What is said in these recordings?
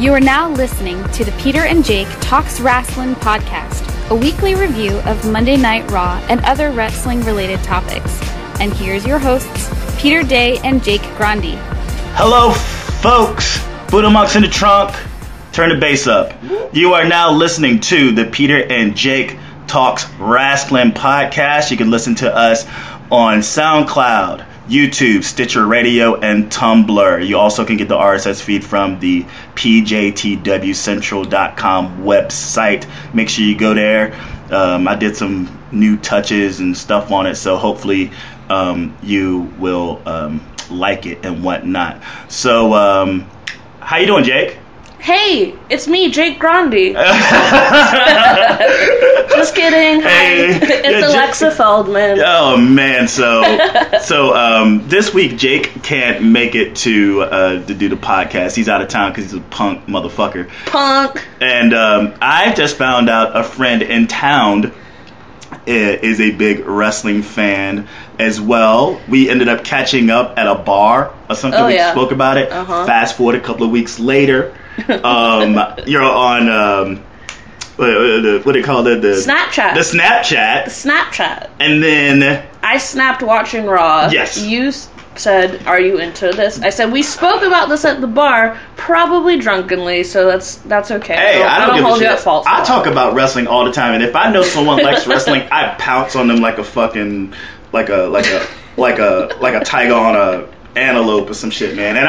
You are now listening to the Peter and Jake Talks Wrasslin podcast, a weekly review of Monday Night Raw and other wrestling-related topics. And here's your hosts, Peter Day and Jake Grandi. Hello, folks. Buddha monks in the trunk. Turn the bass up. You are now listening to the Peter and Jake Talks Wrasslin podcast. You can listen to us on SoundCloud, YouTube, Stitcher Radio, and Tumblr. You also can get the RSS feed from the pjtwcentral.com website. Make sure you go there. I did some new touches and stuff on it, so hopefully you will like it and whatnot. So, how you doing, Jake? Hey, it's me, Jake Grandi. Just kidding. Hi. Hey. It's Alexa Feldman. Oh man, so this week Jake can't make it to do the podcast. He's out of town because he's a punk motherfucker. Punk. And I just found out a friend in town is a big wrestling fan as well. We ended up catching up at a bar or something. We spoke about it. Fast forward a couple of weeks later. You're on what do you call it? The Snapchat. The Snapchat. The Snapchat. And then I snapped watching Raw. Yes. You said, "Are you into this?" I said, "We spoke about this at the bar, probably drunkenly, so that's okay." Hey, I don't hold you at fault. I talk about wrestling all the time, and if I know someone likes wrestling, I pounce on them like a fucking like a tiger on a antelope or some shit, man. And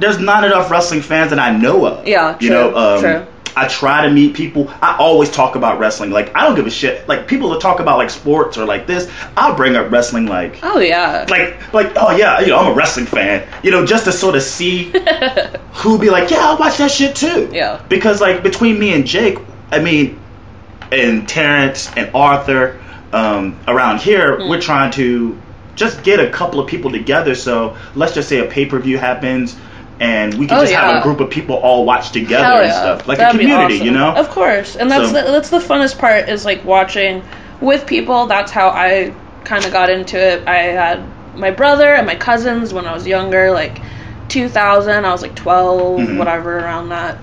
there's not enough wrestling fans that I know of. Yeah, true. True. I try to meet people. I always talk about wrestling. Like, I don't give a shit. Like, people that talk about like sports or like this, I'll bring up wrestling like, oh yeah, like oh yeah, I'm a wrestling fan. Just to sort of see who be like, yeah, I'll watch that shit too. Yeah. Because like between me and Jake, and Terrence and Arthur, around here, we're trying to just get a couple of people together. So let's just say a pay-per-view happens, and we can have a group of people all watch together and stuff, like That'd a community, awesome. Of course, and that's the funnest part is like watching with people. That's how I kind of got into it. I had my brother and my cousins when I was younger, like 2000. I was like 12, whatever, around that.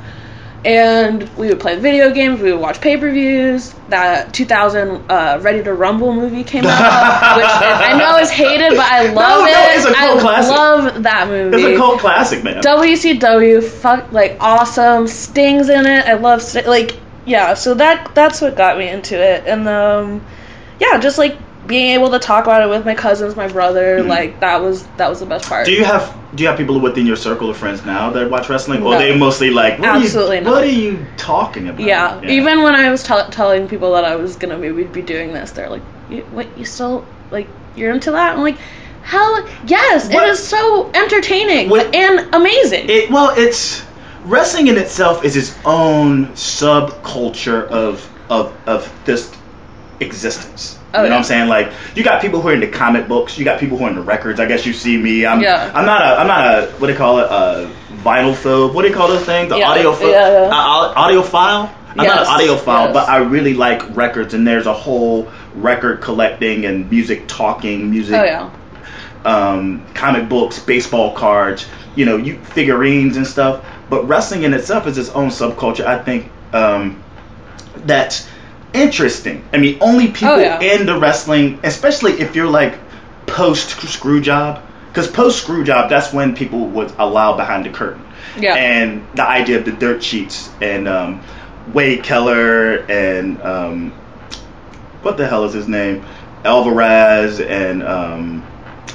And we would play video games, we would watch pay-per-views. That 2000 Ready to Rumble movie came out, which I know is hated, but I love it. It's a cult classic. I love that movie. It's a cult classic, man. WCW, awesome. Sting's in it. I love Sting. So that's what got me into it. And just like being able to talk about it with my cousins, my brother, that was the best part. Do you have people within your circle of friends now that watch wrestling, or No. they mostly like, Absolutely not. What are you talking about? Yeah. Even when I was telling people that I was gonna maybe be doing this, they're like, you still you're into that? I'm like, hell yes! It is so entertaining and amazing. It's wrestling in itself is its own subculture of this existence. You know what I'm saying? Like, you got people who are into comic books, you got people who are into records. I guess you see me. I'm not a what do you call it? Vinyl phobe. What do you call those things? Audiophile. I'm not an audiophile, but I really like records, and there's a whole record collecting and music talking, comic books, baseball cards, you figurines and stuff. But wrestling in itself is its own subculture. I think that's interesting. I mean, only people into wrestling, especially if you're like post Screwjob, because post Screwjob, that's when people would allow behind the curtain. Yeah. And the idea of the dirt sheets and Wade Keller and what the hell is his name? Alvarez and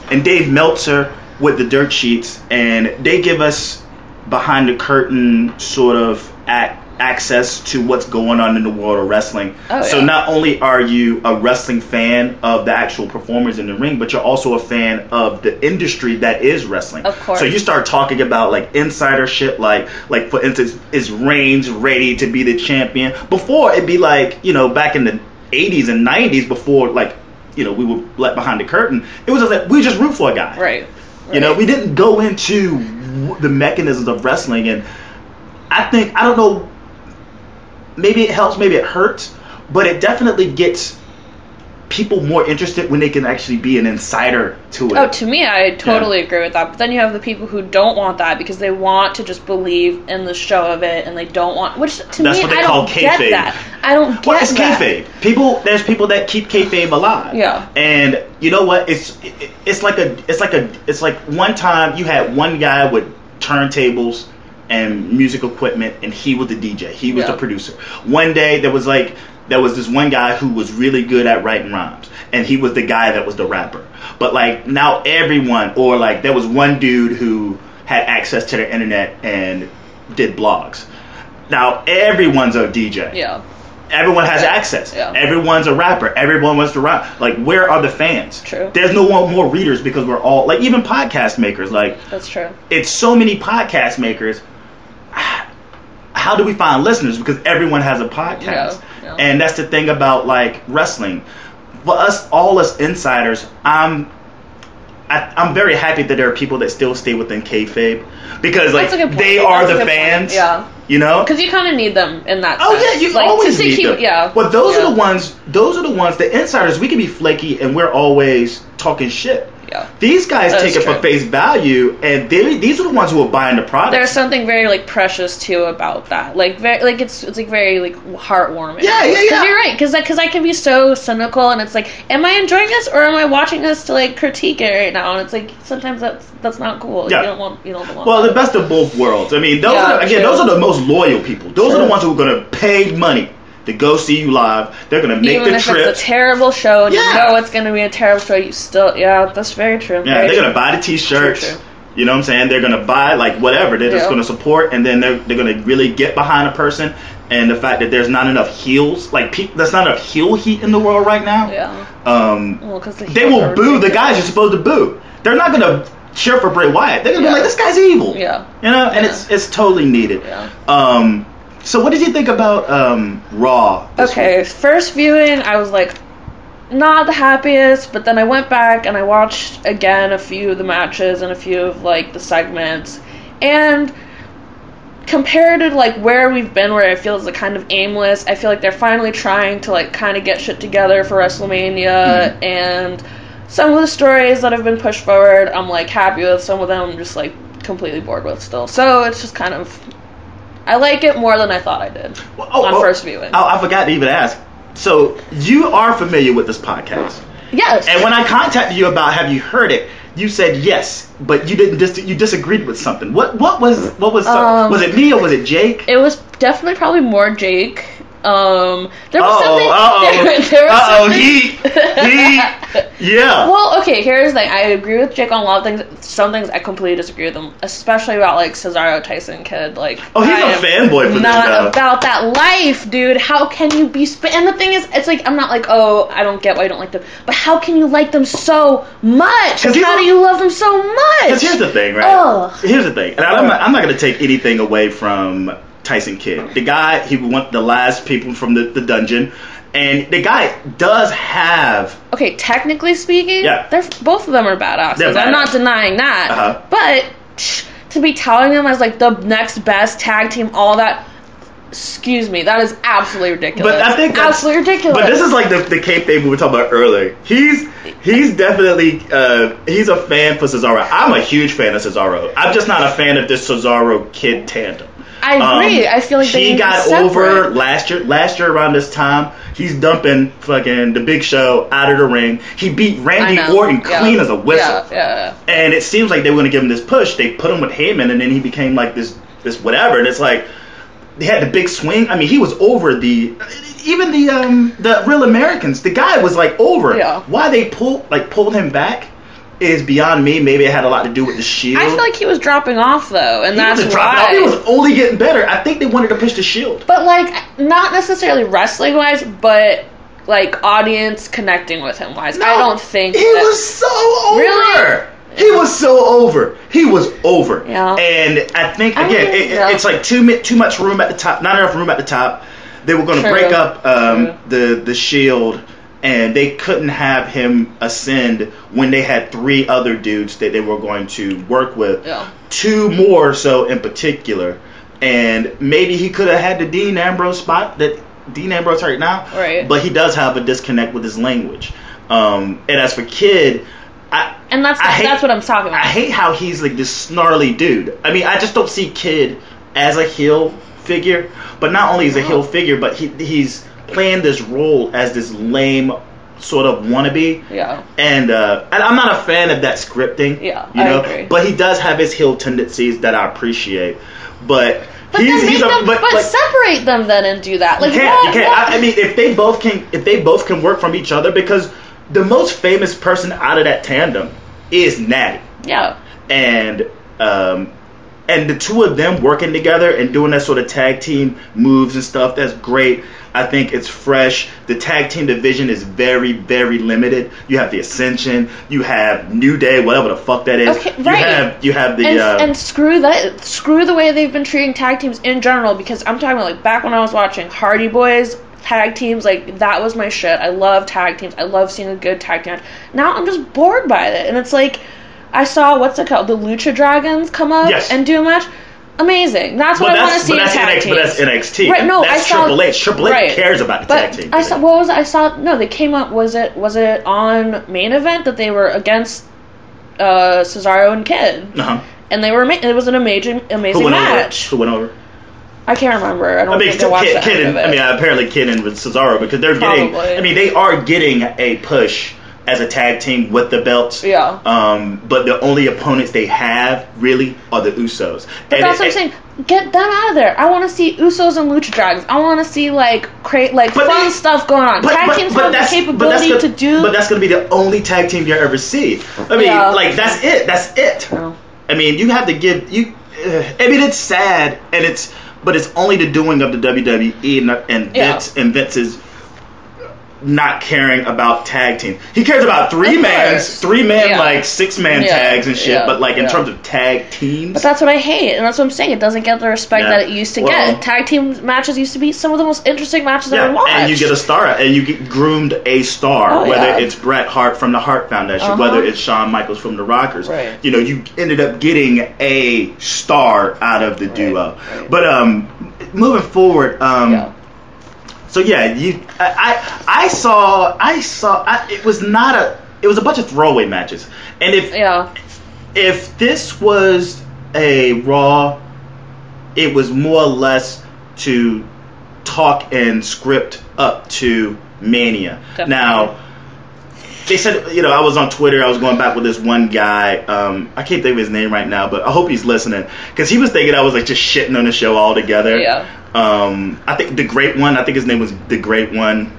Dave Meltzer with the dirt sheets, and they give us behind the curtain sort of access to what's going on in the world of wrestling. So not only are you a wrestling fan of the actual performers in the ring, but you're also a fan of the industry that is wrestling. Of course. So you start talking about like insider shit, like for instance, is Reigns ready to be the champion? Before it'd be like, back in the 80s and 90s, before we were let behind the curtain, it was just like we just root for a guy. Right. We didn't go into the mechanisms of wrestling, and I don't know, maybe it helps, maybe it hurts, but it definitely gets people more interested when they can actually be an insider to it. Oh, to me, I totally agree with that. But then you have the people who don't want that because they want to just believe in the show of it, and they don't want. Which to me, I don't get that. I don't get that. Well, it's kayfabe. There's people that keep kayfabe alive. Yeah. And you know what? It's like one time you had one guy with turntables and musical equipment, and he was the DJ. He was the producer. One day there was this one guy who was really good at writing rhymes, and he was the guy that was the rapper. But like now everyone, or like there was one dude who had access to the internet and did blogs. Now everyone's a DJ. Yeah. Everyone has access. Yeah. Everyone's a rapper. Everyone wants to rap. Like, where are the fans? True. There's no more readers because we're all, like, even podcast makers. Like, that's true. It's so many podcast makers. How do we find listeners? Because everyone has a podcast. Yeah. And that's the thing about, like, wrestling. For us, all us insiders, I'm very happy that there are people that still stay within kayfabe because, like, they are the fans. Yeah. You know, because you kind of need them in that. Oh sense. yeah, you always need them. Yeah. Well, those are the ones. Those are the ones. The insiders. We can be flaky, and we're always talking shit. Yeah. These guys take it for face value, and these are the ones who are buying the product. There's something very like precious too about that. Like very like it's like very like heartwarming. Yeah. Because you're right. Because I can be so cynical, and it's like, am I enjoying this or am I watching this to like critique it right now? And it's like sometimes that's not cool. Yeah. You don't want. Well, the best of both worlds. I mean, those are the most loyal people. Those are the ones who are going to pay money to go see you live. They're going to make the trip. Even if it's a terrible show and you know it's going to be a terrible show, you still, that's very true. Yeah, they're going to buy the t-shirts. True. You know what I'm saying? They're going to buy, like, whatever. They're just going to support, and then they're going to really get behind a person. And the fact that there's not enough heels, like, there's not enough heel heat in the world right now. Yeah. Well, they will boo the guys you're supposed to boo. They're not going to cheer for Bray Wyatt. They're going to be like, this guy's evil. Yeah. You know? And it's totally needed. Yeah. So what did you think about Raw this week? First viewing, I was like, not the happiest, but then I went back and I watched again a few of the matches and a few of like the segments, and compared to like where we've been, where I feel is like kind of aimless, I feel like they're finally trying to like kind of get shit together for WrestleMania, and some of the stories that have been pushed forward I'm like happy with, some of them I'm just like completely bored with still, so it's just kind of, I like it more than I thought I did on first viewing. I forgot to even ask. So you are familiar with this podcast? Yes. And when I contacted you about have you heard it, you said yes, but you didn't. You disagreed with something. What was was it me or was it Jake? It was definitely probably more Jake. There was yeah. Well, okay, here's the thing. I agree with Jake on a lot of things. Some things I completely disagree with him, especially about like Cesaro Tyson Kidd. Like, he's a fanboy for this guy. Not about that life, dude. How can you be? And the thing is, it's like I'm not like, oh, I don't get why you don't like them, but how can you like them so much? How do you love them so much? Because here's the thing, right? Ugh. Here's the thing, and I'm not going to take anything away from Tyson Kidd. The guy, he went the last people from the dungeon, and the guy does have... Okay, technically speaking, both of them are badasses. I'm not denying that. But to be touting them as like the next best tag team, all that... Excuse me, that is absolutely ridiculous. But I think that's absolutely ridiculous. But this is like the kayfabe we were talking about earlier. He's definitely he's a fan for Cesaro. I'm a huge fan of Cesaro. I'm just not a fan of this Cesaro Kid tandem. I agree. I feel like he got over last year. Last year around this time, he's dumping fucking the Big Show out of the ring. He beat Randy Orton clean as a whistle. Yeah. And it seems like they were going to give him this push. They put him with Heyman, and then he became like this whatever. And it's like they had the big swing. I mean, he was over even the Real Americans. The guy was like over. Yeah. Why they pulled him back is beyond me. Maybe it had a lot to do with the Shield. I feel like he was dropping off though, and that's why he was only getting better. I think they wanted to push the Shield, but like not necessarily wrestling wise, but like audience connecting with him wise. No, I don't think he was so over. Really? He was so over. He was over. Yeah. And I think again, it's like too much room at the top. Not enough room at the top. They were going to break up the Shield. And they couldn't have him ascend when they had 3 other dudes that they were going to work with. Yeah. 2 more so in particular. And maybe he could have had the Dean Ambrose spot that Dean Ambrose right now. Right. But he does have a disconnect with his language. And as for Kid, that's what I'm talking about. I hate how he's like this snarly dude. I mean, I just don't see Kid as a heel figure. But not only is a heel figure, but he's playing this role as this lame sort of wannabe. Yeah. And I'm not a fan of that scripting. Yeah, you know? I agree. But he does have his heel tendencies that I appreciate. But separate them then and do that. Like, you can't. I mean, if they both can work from each other, because the most famous person out of that tandem is Natty. Yeah. And the two of them working together and doing that sort of tag team moves and stuff, that's great. I think it's fresh. The tag team division is very, very limited. You have the Ascension. You have New Day, whatever the fuck that is. Okay, right. You have the and screw that. Screw the way they've been treating tag teams in general. Because I'm talking about like back when I was watching Hardy Boys tag teams, like that was my shit. I love tag teams. I love seeing a good tag team. Now I'm just bored by it, and it's like I saw the Lucha Dragons come up and do a match. Amazing. That's what I want to see in tag teams. But that's NXT. Right, no, that's Triple H. Triple H cares about the tag team. They came up, was it on Main Event that they were against Cesaro and Kid? Uh-huh. And it was an amazing match. Who went over? I can't remember. I think I watched that end of it. Apparently Kid and with Cesaro, because they're they are getting a push as a tag team with the belts. Yeah. But the only opponents they have really are the Usos. But that's what I'm saying. Get them out of there. I want to see Usos and Lucha Dragons. I want to see fun stuff going on. Tag teams have the capability to do. But that's going to be the only tag team you ever see. I mean, that's it. That's it. Yeah. I mean, you have to give you. I mean, it's sad, but it's only the doing of the WWE and Vince's not caring about tag team. He cares about three man, like 6-man tags and shit, but like in terms of tag teams. But that's what I hate, and that's what I'm saying. It doesn't get the respect that it used to get. Tag team matches used to be some of the most interesting matches I've ever watched. And you get a star, and you get groomed a star, whether it's Bret Hart from the Hart Foundation, whether it's Shawn Michaels from the Rockers. Right. You know, you ended up getting a star out of the duo. Right. But moving forward, so I saw. It was a bunch of throwaway matches, and if this was a Raw, it was more or less to talk and script up to Mania. Definitely. Now, they said, I was on Twitter, I was going back with this one guy, I can't think of his name right now, but I hope he's listening, because he was thinking I was like just shitting on the show altogether. Yeah. I think The Great One, I think his name was The Great One,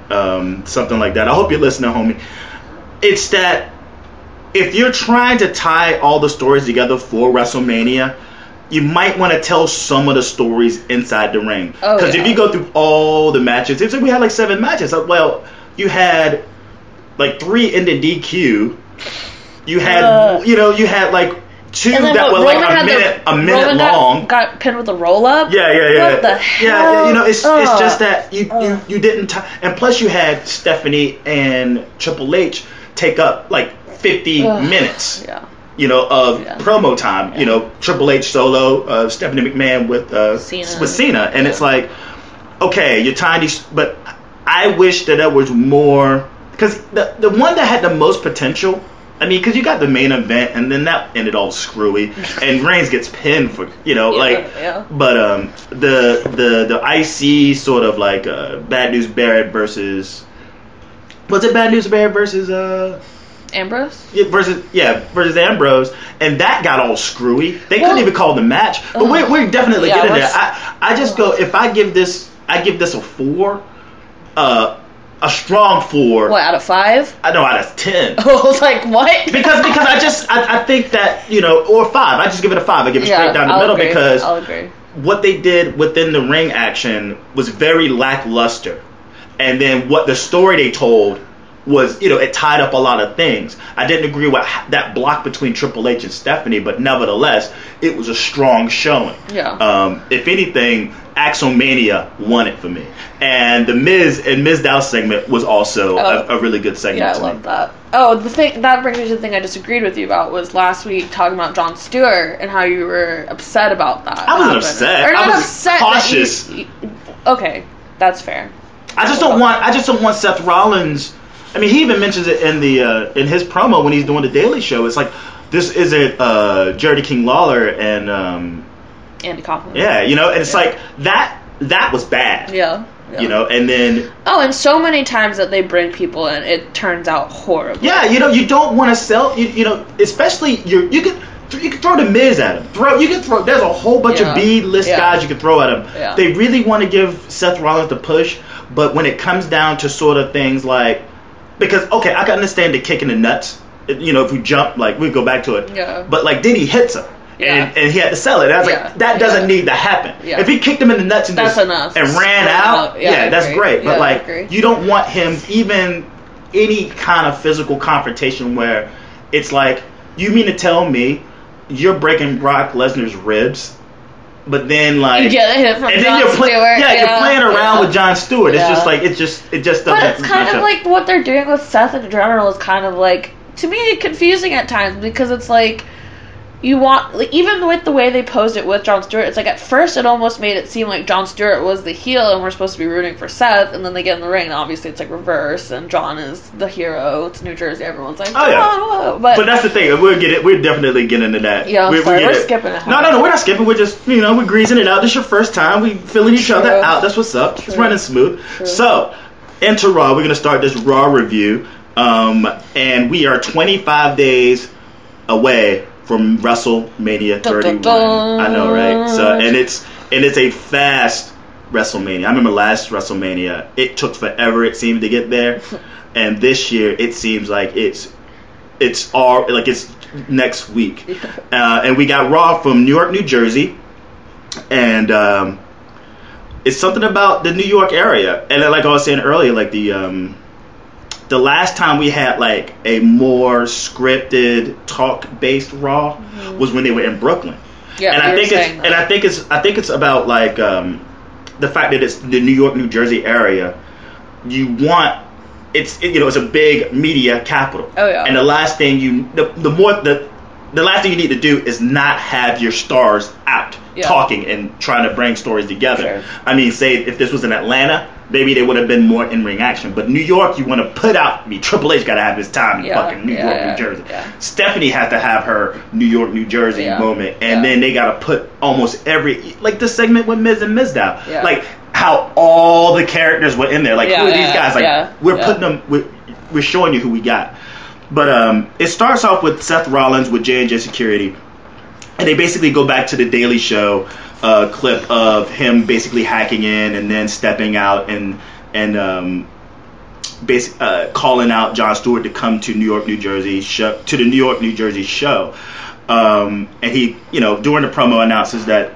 something like that. I hope you're listening, homie. It's that if you're trying to tie all the stories together for WrestleMania, you might want to tell some of the stories inside the ring. Because if you go through all the matches, it's like we had like 7 matches. Well, you had like 3 in the DQ. You had, you had like 2 that were like a minute long. Got pinned with a roll up. Yeah. What the hell? Yeah, it's just that you didn't and plus you had Stephanie and Triple H take up like 50 minutes. Yeah. Of promo time. Yeah. Triple H solo, Stephanie McMahon with Cena, and it's like, okay, you're tying these, but I wish that there was more, because the one that had the most potential. I mean, because you got the main event, and then that ended all screwy, and Reigns gets pinned for, But the IC sort of like Bad News Barrett versus, was it Bad News Barrett versus Ambrose? Yeah, versus Ambrose, and that got all screwy. They couldn't even call the match, but we're definitely getting there. I just go, if I give this a 4, a strong 4. What, out of 5? I know, out of 10. I was like, what? Because I think that, or 5. I just give it a 5. I give it straight down the middle because I'll agree. What they did within the ring action was very lackluster, and then what the story they told was, it tied up a lot of things. I didn't agree with that block between Triple H and Stephanie, but nevertheless, it was a strong showing. Yeah. If anything, Axelmania won it for me. And the Miz and Miz Dow segment was also a really good segment. Yeah, I love that. Oh, the thing that brings me to the thing I disagreed with you about was last week talking about Jon Stewart and how you were upset about that. I wasn't upset. Or not I was upset. Cautious. Okay, that's fair. I just don't want Seth Rollins. I mean, he even mentions it in in his promo when he's doing the Daily Show. It's like, this isn't Jerry King Lawler and Andy Kaufman. Yeah, and it's like that was bad. Yeah. And then and so many times that they bring people in, it turns out horrible. Yeah, you don't want to sell. Especially you can throw the Miz at him. There's a whole bunch of B-list guys you can throw at him. Yeah. They really want to give Seth Rollins the push, but when it comes down to sort of things like, because okay, I can understand the kick in the nuts. If we jump, like we go back to it. Yeah. But like then he hits him. Yeah. And he had to sell it. I was like, that doesn't need to happen. Yeah. If he kicked him in the nuts and that's enough. And ran out, that's great. But like, you don't want him even any kind of physical confrontation where it's like, you mean to tell me you're breaking Brock Lesnar's ribs, but then like you get a hit from Jon Stewart. You're playing around with Jon Stewart. It's just like it just doesn't. But it's kind of like what they're doing with Seth in general is kind of like, to me, confusing at times, because it's like, you want, like, even with the way they posed it with Jon Stewart, it's like at first it almost made it seem like Jon Stewart was the heel and we're supposed to be rooting for Seth, and then they get in the ring and obviously it's like reverse and Jon is the hero. It's New Jersey, everyone's like, whoa. But that's the thing, we're definitely getting into that. Yeah, we're skipping it. No, we're not skipping, we're just, we're greasing it out. This is your first time, we filling each other out, that's what's up. It's running smooth. So, into Raw, we're going to start this Raw review, and we are 25 days away from WrestleMania 31. I know, right? So and it's a fast WrestleMania. I remember last WrestleMania, it took forever, it seemed, to get there, and this year it seems like it's next week. And we got Raw from Newark, New Jersey, and it's something about the New York area, and like I was saying earlier, like the last time we had like a more scripted talk-based Raw was when they were in Brooklyn. Yeah, and I think it's about like the fact that it's the New York, New Jersey area. You want it's a big media capital. Oh yeah. And the last thing the last thing you need to do is not have your stars out talking and trying to bring stories together. Sure. I mean, say if this was in Atlanta, maybe there would have been more in-ring action. But New York, you want to put out. I mean, Triple H got to have his time in fucking New York, New Jersey. Yeah. Stephanie has to have her New York, New Jersey moment. And then they got to put almost like the segment with Miz and Mizdow. Yeah. Like how all the characters were in there. Like, who are these guys? Like, we're putting them, we're showing you who we got. But it starts off with Seth Rollins with J&J Security. And they basically go back to the Daily Show clip of him basically hacking in and then stepping out and calling out Jon Stewart to come to New York, New Jersey to the New York, New Jersey show. And he, during the promo announces that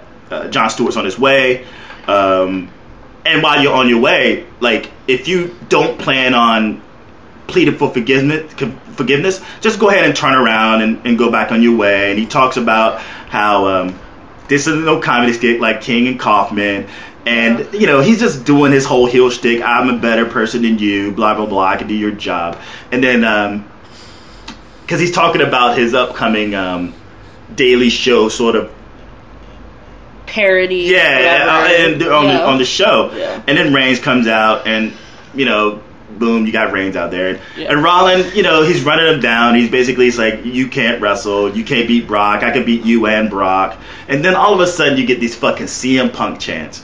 Jon Stewart's on his way. And while you're on your way, like, if you don't plan on pleading for forgiveness, just go ahead and turn around and go back on your way. And he talks about how this is no comedy skit like King and Kaufman, and he's just doing his whole heel shtick. I'm a better person than you, blah blah blah. I can do your job. And then because he's talking about his upcoming Daily Show sort of parody, on the show. Yeah. And then Reigns comes out, and boom, you got Reigns out there. And Rollins, he's running him down. He's like, you can't wrestle. You can't beat Brock. I can beat you and Brock. And then all of a sudden, you get these fucking CM Punk chants.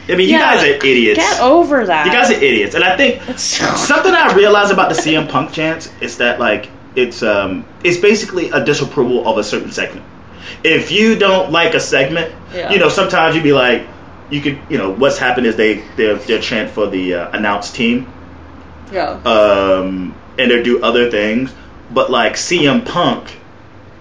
I mean, you guys are idiots. Get over that. You guys are idiots. And I think something I realized about the CM Punk chants is that, like, it's basically a disapproval of a certain segment. If you don't like a segment, sometimes you'd be like, you could, what's happened is they'll chant for the announced team. Yeah. And they do other things, but like CM Punk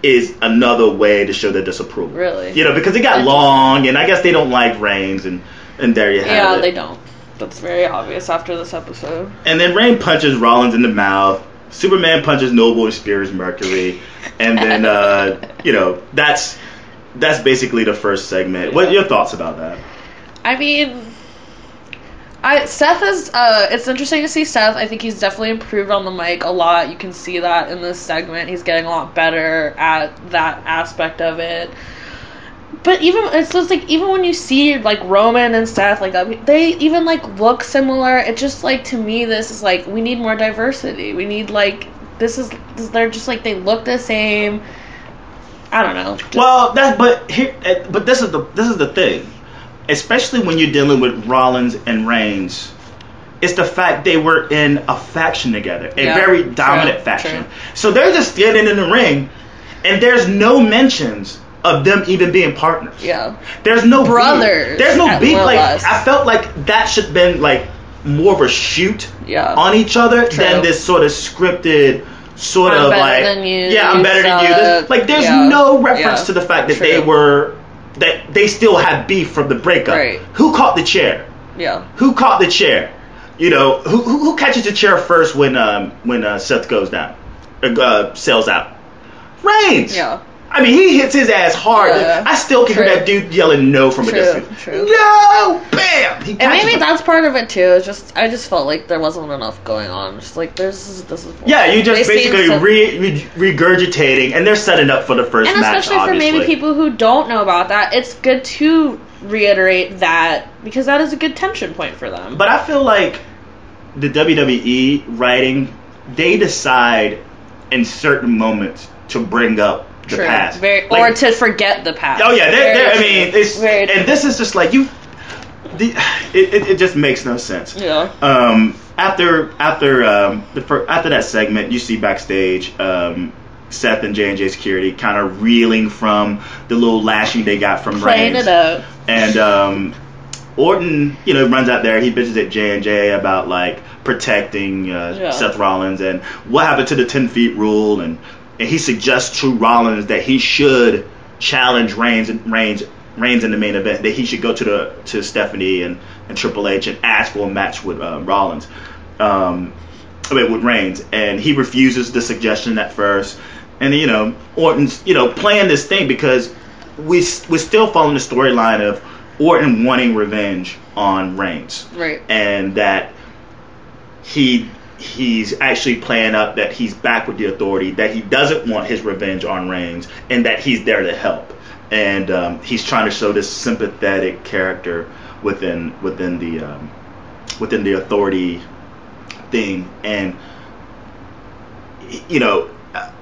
is another way to show their disapproval. Really? Because it got long, and I guess they don't like Reigns, and there you have it. Yeah, they don't. That's very obvious after this episode. And then Reigns punches Rollins in the mouth. Superman punches Noble and spears Mercury, and then that's basically the first segment. Yeah. What are your thoughts about that? I mean, Seth is, it's interesting to see Seth. I think he's definitely improved on the mic a lot. You can see that in this segment. He's getting a lot better at that aspect of it. But it's just like, even when you see like Roman and Seth, like they even like look similar. It's just like, to me, this is like, we need more diversity. We need like, they're just like, they look the same. I don't know. Well, but this is the thing, especially when you're dealing with Rollins and Reigns. It's the fact they were in a faction together, a very dominant faction. True. So they're just standing in the ring, and there's no mentions of them even being partners. Yeah. There's no brothers. Beef. There's no beef. Like, I felt like that should have been like more of a shoot on each other than this sort of scripted sort of like, I'm better than you. Like, there's no reference to the fact that they still had beef from the breakup. Right. Who caught the chair? Yeah. Who caught the chair? You know, who catches the chair first when Seth goes down, sails out? Reigns. Yeah. I mean, he hits his ass hard. Yeah. I still can hear that dude yelling no from a distance. True. No! Bam! And maybe that's part of it too. It's just, I just felt like there wasn't enough going on. Just like, this is. Yeah, you just basically regurgitating, and they're setting up for the first match. And especially for maybe people who don't know about that, it's good to reiterate that, because that is a good tension point for them. But I feel like the WWE writing, they decide in certain moments to bring up the past, or to forget the past. Oh yeah, I mean, and this is just like it just makes no sense. Yeah. After that segment, you see backstage, Seth and J&J Security kind of reeling from the little lashing they got from Reigns. Playing it up. And Orton, runs out there. He bitches at J&J about like protecting Seth Rollins and what happened to the 10 feet rule, and he suggests to Rollins that he should challenge Reigns in the main event, that he should go to Stephanie and Triple H and ask for a match with Rollins, with Reigns, and he refuses the suggestion at first. And Orton's playing this thing because we're still following the storyline of Orton wanting revenge on Reigns, right? And that he's actually playing up that he's back with the Authority, that he doesn't want his revenge on Reigns, and that he's there to help. And he's trying to show this sympathetic character within the Authority thing. And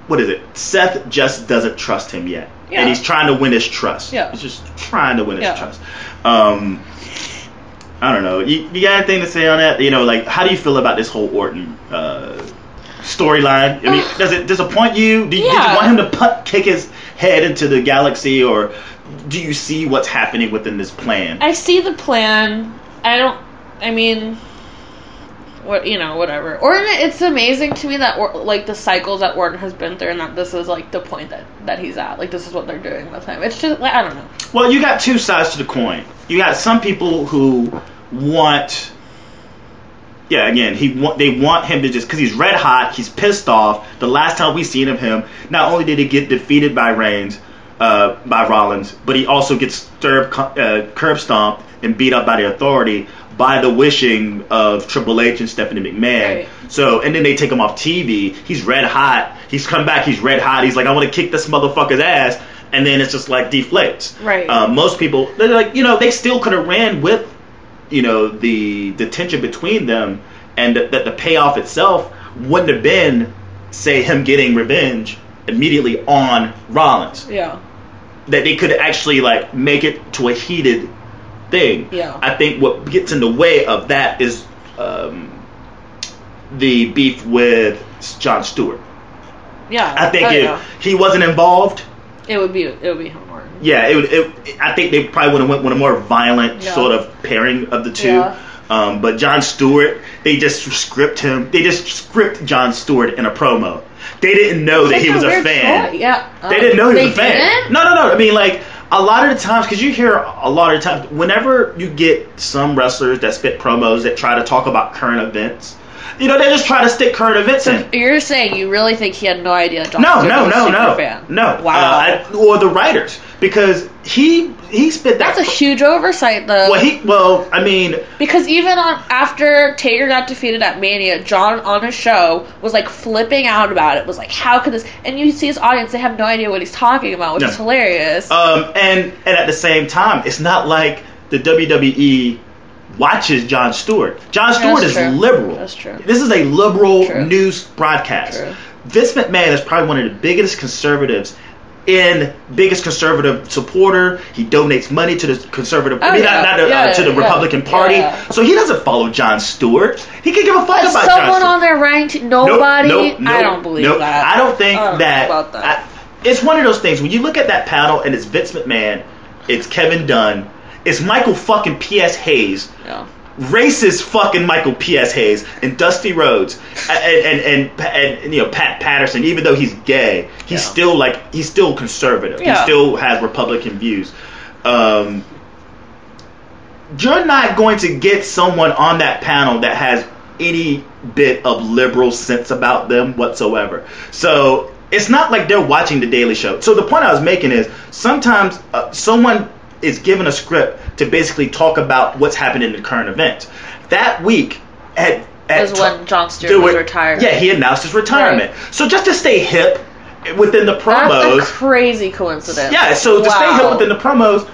what is it? Seth just doesn't trust him yet, and he's trying to win his trust. Yeah, he's just trying to win his trust. I don't know. You got anything to say on that? Like, how do you feel about this whole Orton storyline? I mean, does it disappoint you? Did you want him to kick his head into the galaxy, or do you see what's happening within this plan? I see the plan. Whatever. Orton, it's amazing to me that the cycles that Orton has been through, and that this is like the point that he's at. Like, this is what they're doing with him. It's just like, I don't know. Well, you got two sides to the coin. You got some people who want, they want him to just, because he's red hot, he's pissed off. The last time we seen of him, not only did he get defeated by Rollins, but he also gets curb stomped and beat up by the Authority by the wishing of Triple H and Stephanie McMahon. Right. So, and then they take him off TV. He's red hot. He's come back. He's red hot. He's like, I want to kick this motherfucker's ass. And then it's just like deflates. Right. Most people, they're like, they still could have ran with, the tension between them, and that the payoff itself wouldn't have been, say, him getting revenge immediately on Rollins. Yeah. That they could actually like make it to a heated thing. Yeah. I think what gets in the way of that is the beef with Jon Stewart. Yeah. I think if he wasn't involved, it would be him. Yeah, I think they probably would have went with a more violent sort of pairing of the two. Yeah. But Jon Stewart, they just script Jon Stewart in a promo. They didn't know that he was a fan. Yeah. They didn't know he was a fan. No. I mean, like, a lot of the times, because you hear a lot of the times, whenever you get some wrestlers that spit promos that try to talk about current events, they just try to stick current events in. You're saying you really think he had no idea Jon No. Stewart was a super fan? No. Wow. Or the writers. because he spit that. That's a huge oversight, though. I mean, because even after Taker got defeated at Mania, John on his show was like flipping out about it. Was like, how could this? And you see his audience; they have no idea what he's talking about, which is hilarious. And at the same time, it's not like the WWE watches Jon Stewart. Jon Stewart is liberal. That's true. This is a liberal news broadcast. True. Vince McMahon is probably one of the biggest conservative supporter. He donates money to the conservative, to the Republican Party. Yeah. So he doesn't follow Jon Stewart. He can give a fuck about Jon Stewart. Someone on there ranking nobody. Nope, I don't believe that. I don't think that. It's one of those things when you look at that panel and it's Vince McMahon, it's Kevin Dunn, it's Michael fucking P.S. Hayes. Yeah. Racist fucking Michael P.S. Hayes and Dusty Rhodes and Pat Patterson. Even though he's gay, he's still conservative. Yeah. He still has Republican views. You're not going to get someone on that panel that has any bit of liberal sense about them whatsoever. So it's not like they're watching The Daily Show. So the point I was making is sometimes someone is given a script to basically talk about what's happening in the current event. That week was when Jon Stewart was retired. Yeah, he announced his retirement. Right. So just to stay hip within the promos. That's a crazy coincidence. Yeah, so to stay hip within the promos,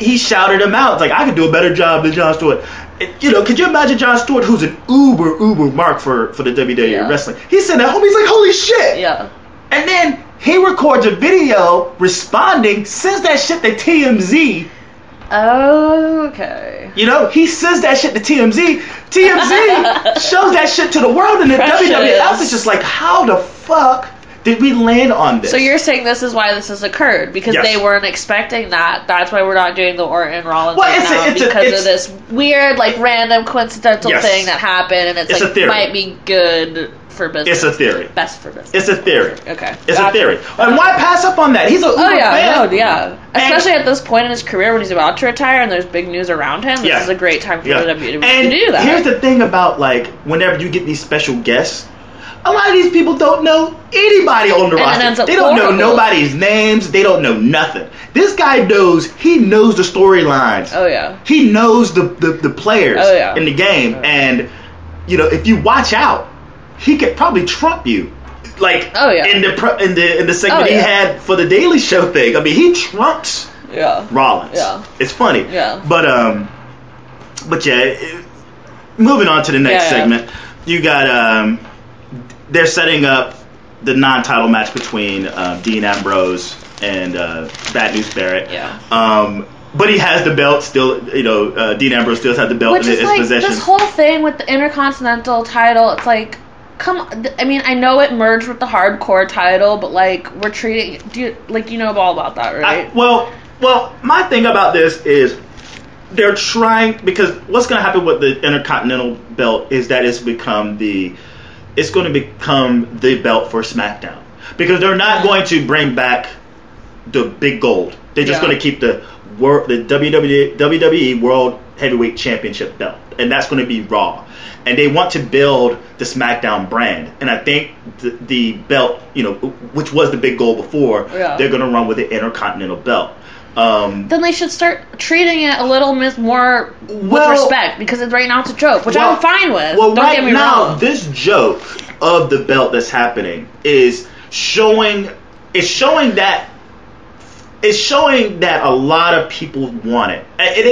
he shouted him out. It's like, I could do a better job than Jon Stewart. Could you imagine Jon Stewart, who's an uber mark for the WWE wrestling? He's sitting at home, he's like, holy shit! Yeah. And then he records a video responding, sends that shit to TMZ. Okay. He sends that shit to TMZ. TMZ shows that shit to the world, and the WWF is just like, how the fuck did we land on this? So you're saying this is why this has occurred, because they weren't expecting that. That's why we're not doing the Orton Rollins because of this weird, random coincidental thing that happened, and it's might be good for business. It's a theory. Best for business. It's a theory. Okay. It's a theory. And why pass up on that? He's a fan. Especially at this point in his career when he's about to retire and there's big news around him. This is a great time for the WWE to do that. Here's the thing about whenever you get these special guests, a lot of these people don't know anybody on the roster. They don't know nobody's names. They don't know nothing. This guy knows. He knows the storylines. Oh yeah. He knows the players in the game, and if you watch out, he could probably trump you. In the segment he had for the Daily Show thing. I mean, he trumps Rollins. Yeah. It's funny. Yeah. But moving on to the next segment, you got they're setting up the non-title match between Dean Ambrose and Bad News Barrett. Yeah. But he has the belt still. Dean Ambrose still has the belt in his possession. This whole thing with the Intercontinental title, it's like, come on. I mean, I know it merged with the Hardcore title, but we're treating. You know all about that, right? Well, my thing about this is they're trying, because what's going to happen with the Intercontinental belt is that it's going to become the belt for SmackDown, because they're not going to bring back the big gold. They're just going to keep the WWE World Heavyweight Championship belt, and that's going to be Raw. And they want to build the SmackDown brand, and I think the belt, which was the big goal before, they're going to run with the Intercontinental belt. Then they should start treating it a little more with respect, because right now it's a joke, which I'm fine with. Well, Don't get me wrong. This joke of the belt that's happening is showing that a lot of people want it, and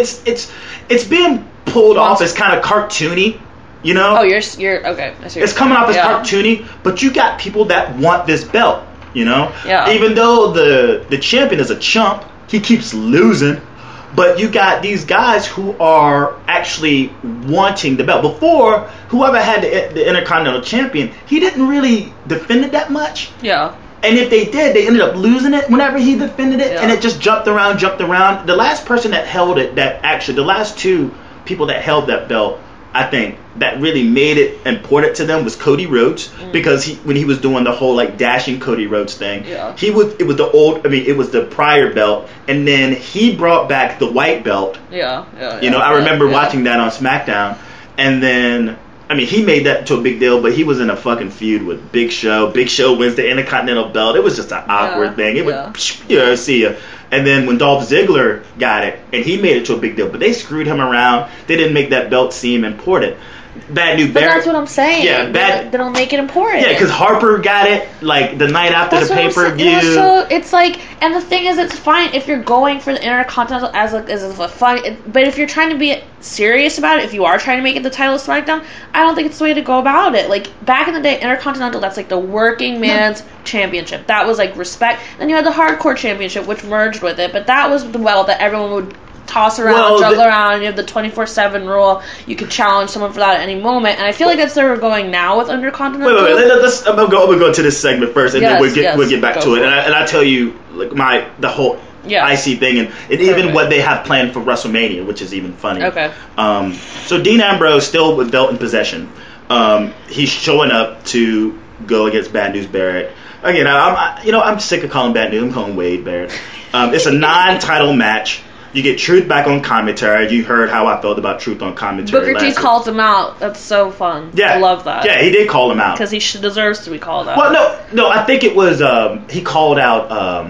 it's being pulled off as kind of cartoony. Oh, you're okay. It's coming off as cartoony, but you got people that want this belt. Yeah. Even though the champion is a chump, he keeps losing. But you got these guys who are actually wanting the belt. Before, whoever had the Intercontinental Champion, he didn't really defend it that much. Yeah. And if they did, they ended up losing it whenever he defended it, and it just jumped around. The last person that held it, the last two people that held that belt, I think, that really made it important to them was Cody Rhodes, because when he was doing the whole dashing Cody Rhodes thing, it was the prior belt, and then he brought back the white belt. I remember watching that on SmackDown, and then I mean, he made that to a big deal, but he was in a fucking feud with Big Show. Big Show wins the Intercontinental belt. It was just an awkward thing. It would, see ya. And then when Dolph Ziggler got it, and he made it to a big deal, but they screwed him around. They didn't make that belt seem important. Bad News Barrett. But that's what I'm saying. Yeah, they don't make it important. Yeah, because Harper got it like the night after the pay-per-view. So it's like, and the thing is, it's fine if you're going for the Intercontinental as a fun. But if you're trying to be serious about it, if you are trying to make it the title of SmackDown, I don't think it's the way to go about it. Like back in the day, Intercontinental, that's like the working man's championship. That was like respect. Then you had the Hardcore Championship, which merged with it, but that was the belt that everyone would toss around, juggle around. You have the 24/7 rule. You could challenge someone for that at any moment. And I feel like that's where we're going now with Intercontinental. Wait. I'm gonna go to this segment first, and then we'll get back to it. And I tell you, like the whole IC thing, and even what they have planned for WrestleMania, which is even funny. Okay. So Dean Ambrose still with belt in possession. He's showing up to go against Bad News Barrett. Again, I'm sick of calling Bad News. I'm calling Wade Barrett. It's a non-title match. You get Truth back on commentary. You heard how I felt about Truth on commentary. Booker T calls him out. That's so fun. Yeah, I love that. Yeah, he did call him out because he deserves to be called out. Well, no, I think it was he called out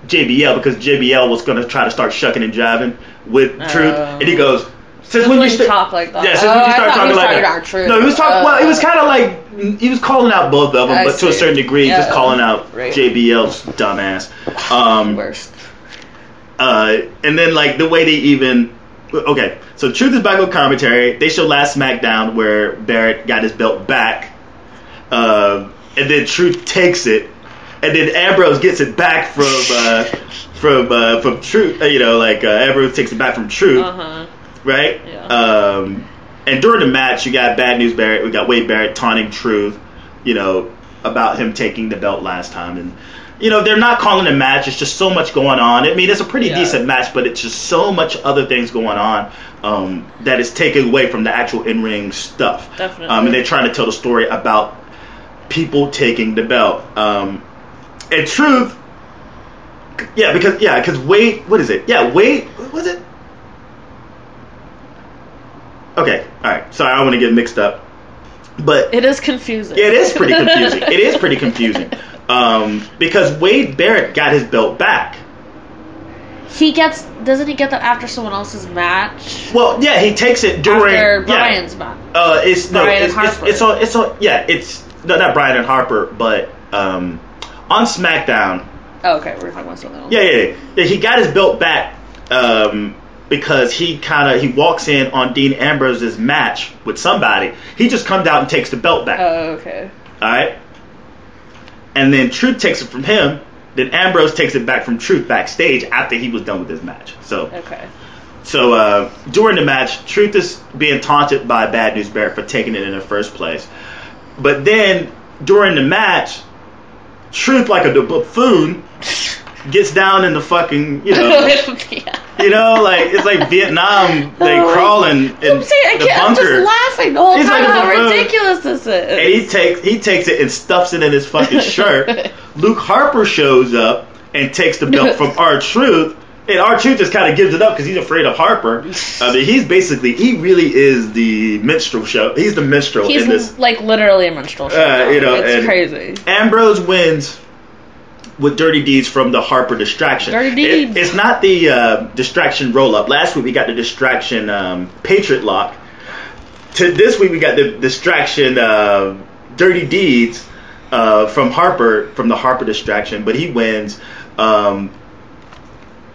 JBL because JBL was going to try to start shucking and jiving with Truth, and he goes, "Since when you talk like that?" Yeah, since when you start talking like that? No, he was talking. Well, he was kind of like he was calling out both of them, but to a certain degree, just calling out JBL's dumbass. Worst. And then like the way they even so Truth is back on commentary. They show last SmackDown where Barrett got his belt back, and then Truth takes it, and then Ambrose gets it back from Truth. Ambrose takes it back from Truth, right? Yeah. And during the match, you got Bad News Barrett. We got Wade Barrett taunting Truth, about him taking the belt last time, and. They're not calling a match. It's just so much going on. I mean, it's a pretty decent match, but it's just so much other things going on that is taken away from the actual in-ring stuff. Definitely. And they're trying to tell the story about people taking the belt. And Truth, because Wade, what is it? Yeah, Wade, what was it? Okay, all right. Sorry, I want to get mixed up. But it is confusing. Yeah, it is pretty confusing. Because Wade Barrett got his belt back. Doesn't he get that after someone else's match? Well, yeah, he takes it during after Bryan's match. It's not Bryan and Harper, but on SmackDown. Oh, okay, we're talking about something else. Yeah. He got his belt back because he walks in on Dean Ambrose's match with somebody. He just comes out and takes the belt back. Oh, okay. All right. And then Truth takes it from him. Then Ambrose takes it back from Truth backstage after he was done with his match. So during the match, Truth is being taunted by Bad News Barrett for taking it in the first place. But then during the match, Truth, like a buffoon, gets down in the fucking, it's like Vietnam, they crawling in the bunker. I'm just laughing the whole time how ridiculous this is. And he takes it and stuffs it in his fucking shirt. Luke Harper shows up and takes the belt from R-Truth, and R-Truth just kind of gives it up because he's afraid of Harper. I mean, he really is the minstrel show. He's the minstrel in this. He's like literally a minstrel show. It's crazy. Ambrose wins with Dirty Deeds from the Harper distraction. Dirty Deeds. It's not the distraction roll-up. Last week we got the distraction Patriot Lock. This week we got the distraction Dirty Deeds from Harper, from the Harper distraction. But he wins. And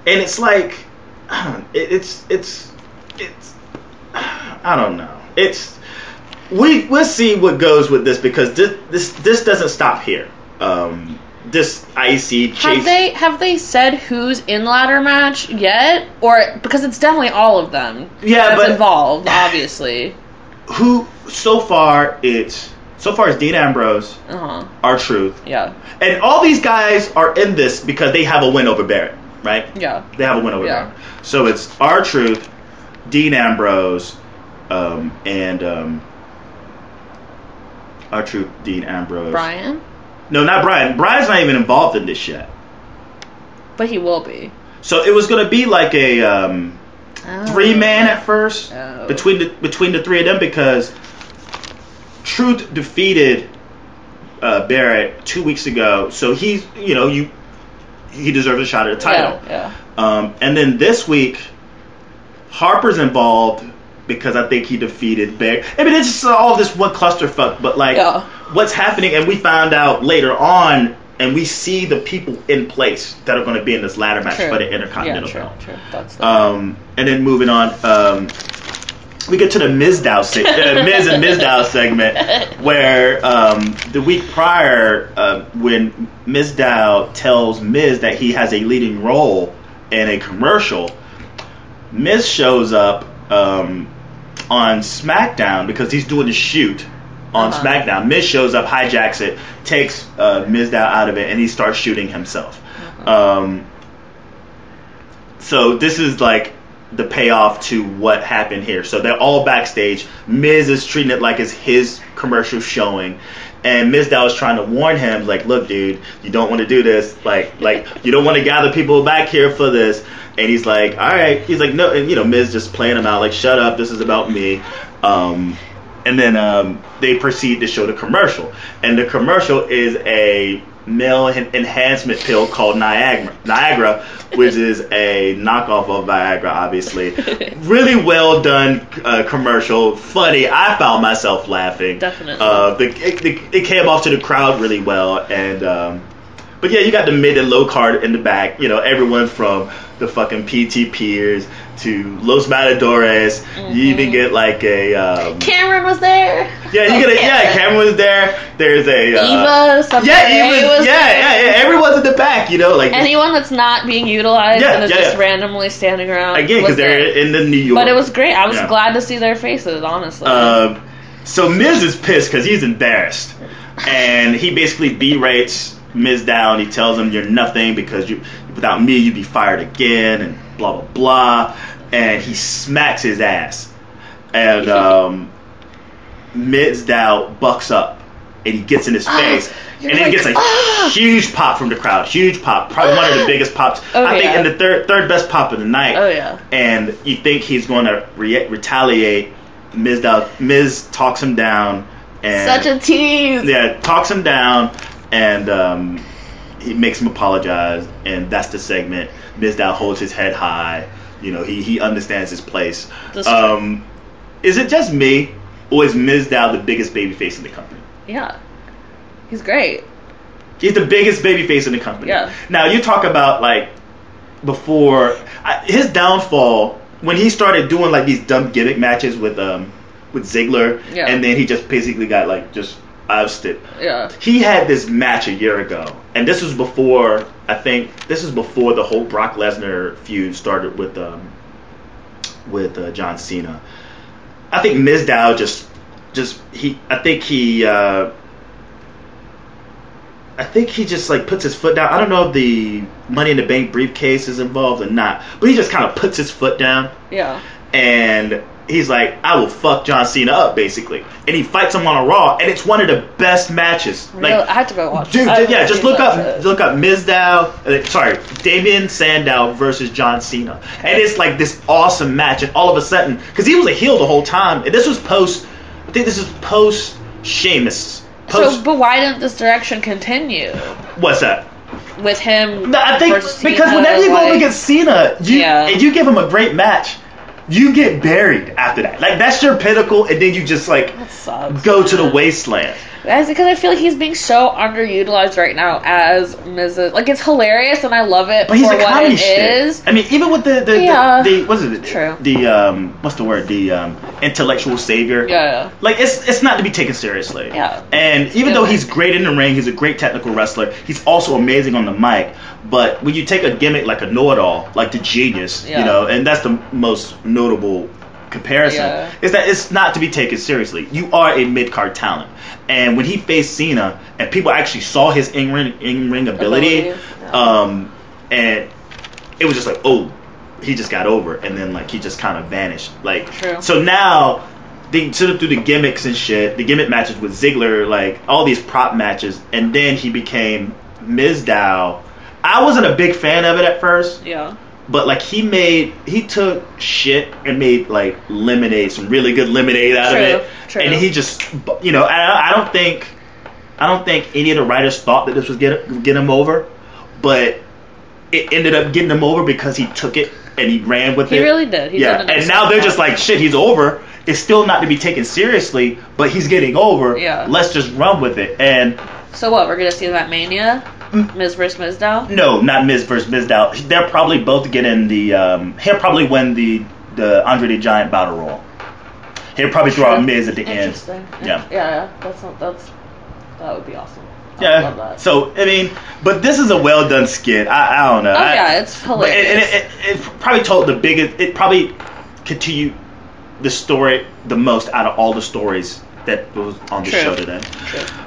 it's like, it's I don't know. We'll see what goes with this because this doesn't stop here. This IC chase. Have they said who's in the ladder match yet? Or because it's definitely all of them. Yeah, that's involved, obviously. So far it's Dean Ambrose, R-Truth. Yeah. And all these guys are in this because they have a win over Barrett, right? Yeah. They have a win over Barrett. So it's R-Truth, Dean Ambrose, and R-Truth, Dean Ambrose. Bryan? No, not Bryan. Bryan's not even involved in this yet. But he will be. So it was going to be like a 3-man at first between the three of them because Truth defeated Barrett 2 weeks ago, so he's, he deserves a shot at the title. Yeah. And then this week, Harper's involved because I think he defeated Barrett. I mean, it's just all this one clusterfuck, but what's happening, and we found out later on, and we see the people in place that are going to be in this ladder match for the Intercontinental belt. True. That's and then moving on, we get to the Miz and Mizdow segment, where the week prior, when Mizdow tells Miz that he has a leading role in a commercial, Miz shows up on SmackDown because he's doing a shoot on SmackDown. Miz shows up, hijacks it, takes Mizdow out of it, and he starts shooting himself. So this is like the payoff to what happened here. So they're all backstage. Miz is treating it like it's his commercial showing, and Mizdow is trying to warn him, like, look, dude, you don't want to do this. Like you don't want to gather people back here for this. And he's like, all right. He's like, no. And Miz just playing him out, like, shut up. This is about me. And then they proceed to show the commercial, and the commercial is a male enhancement pill called Niagara, which is a knockoff of Viagra, obviously. Really well done commercial. Funny. I found myself laughing. Definitely. It came off to the crowd really well, and but yeah, you got the mid and low card in the back. Everyone from the fucking PT Piers to Los Matadores. You even get like a Cameron was there. Yeah, you get Cameron was there. There's a Eva. Eva. Yeah. Everyone's in the back. Like anyone that's not being utilized and is just randomly standing around. Again, because they're in the New York. But it was great. I was glad to see their faces, honestly. So Miz is pissed because he's embarrassed, and he basically berates Miz down. He tells him, you're nothing because without me you'd be fired again, and blah blah blah, and he smacks his ass, and Mizdow bucks up and he gets in his face, and then he gets a huge pop from the crowd. Huge pop, probably one of the biggest pops. I think in the third best pop of the night. And you think he's going to retaliate. Miz talks him down, and such a tease. Yeah, talks him down, and he makes him apologize, and that's the segment. Mizdow holds his head high. He understands his place. Is it just me, or is Mizdow the biggest babyface in the company? Yeah, he's great. He's the biggest babyface in the company. Yeah. Now you talk about before his downfall, when he started doing these dumb gimmick matches with Ziggler, and then he just basically got just ousted. Yeah. He had this match a year ago, and this was before. I think this is before the whole Brock Lesnar feud started with John Cena. I think Mizdow I think he just puts his foot down. I don't know if the Money in the Bank briefcase is involved or not, but he just kind of puts his foot down. Yeah. And he's like, I will fuck John Cena up, basically. And he fights him on a Raw, and it's one of the best matches. Really? I had to go watch it. Dude, just look up Damien Sandow versus John Cena. And it's this awesome match, and all of a sudden, because he was a heel the whole time, and this was post Sheamus. But why didn't this direction continue? What's that? With him, I think because whenever you go up against Cena, and you give him a great match, you get buried after that. That's your pinnacle, and then you just go to the wasteland. That's because I feel like he's being so underutilized right now as Mrs. It's hilarious and I love it but he's for a what comedy it shit. is. I mean, even with the what's it? True. What's the word? The intellectual savior. Yeah. It's not to be taken seriously. Yeah. And even though he's great in the ring, he's a great technical wrestler. He's also amazing on the mic. But when you take a gimmick like a know-it-all, like the Genius, and that's the most notable comparison, is that it's not to be taken seriously. You are a mid-card talent. And when he faced Cena, and people actually saw his in-ring ability, and it was just he just got over, and then he just kind of vanished. True. So now they sort of through the gimmicks and shit, the gimmick matches with Ziggler, all these prop matches, and then he became Mizdow. I wasn't a big fan of it at first. Yeah. but like he took shit and made like lemonade, some really good lemonade out of it. True. And he just, you know, I don't think any of the writers thought that this was get him over, but it ended up getting him over because he took it and he ran with it. He really did. And now they're just like, shit, he's over. It's still not to be taken seriously, but he's getting over. Yeah. Let's just run with it. And so what? We're gonna see that Mania? Miz versus Mizdow? No, not Miz versus Mizdow. They're probably both getting the. He'll probably win the Andre the Giant Battle Royal. He'll probably throw out Miz at the end. Interesting. Yeah. That would be awesome. I love that. So I mean, but this is a well done skit. I don't know. It's hilarious. It probably told the biggest. It probably continued the story the most out of all the stories that was on the show today.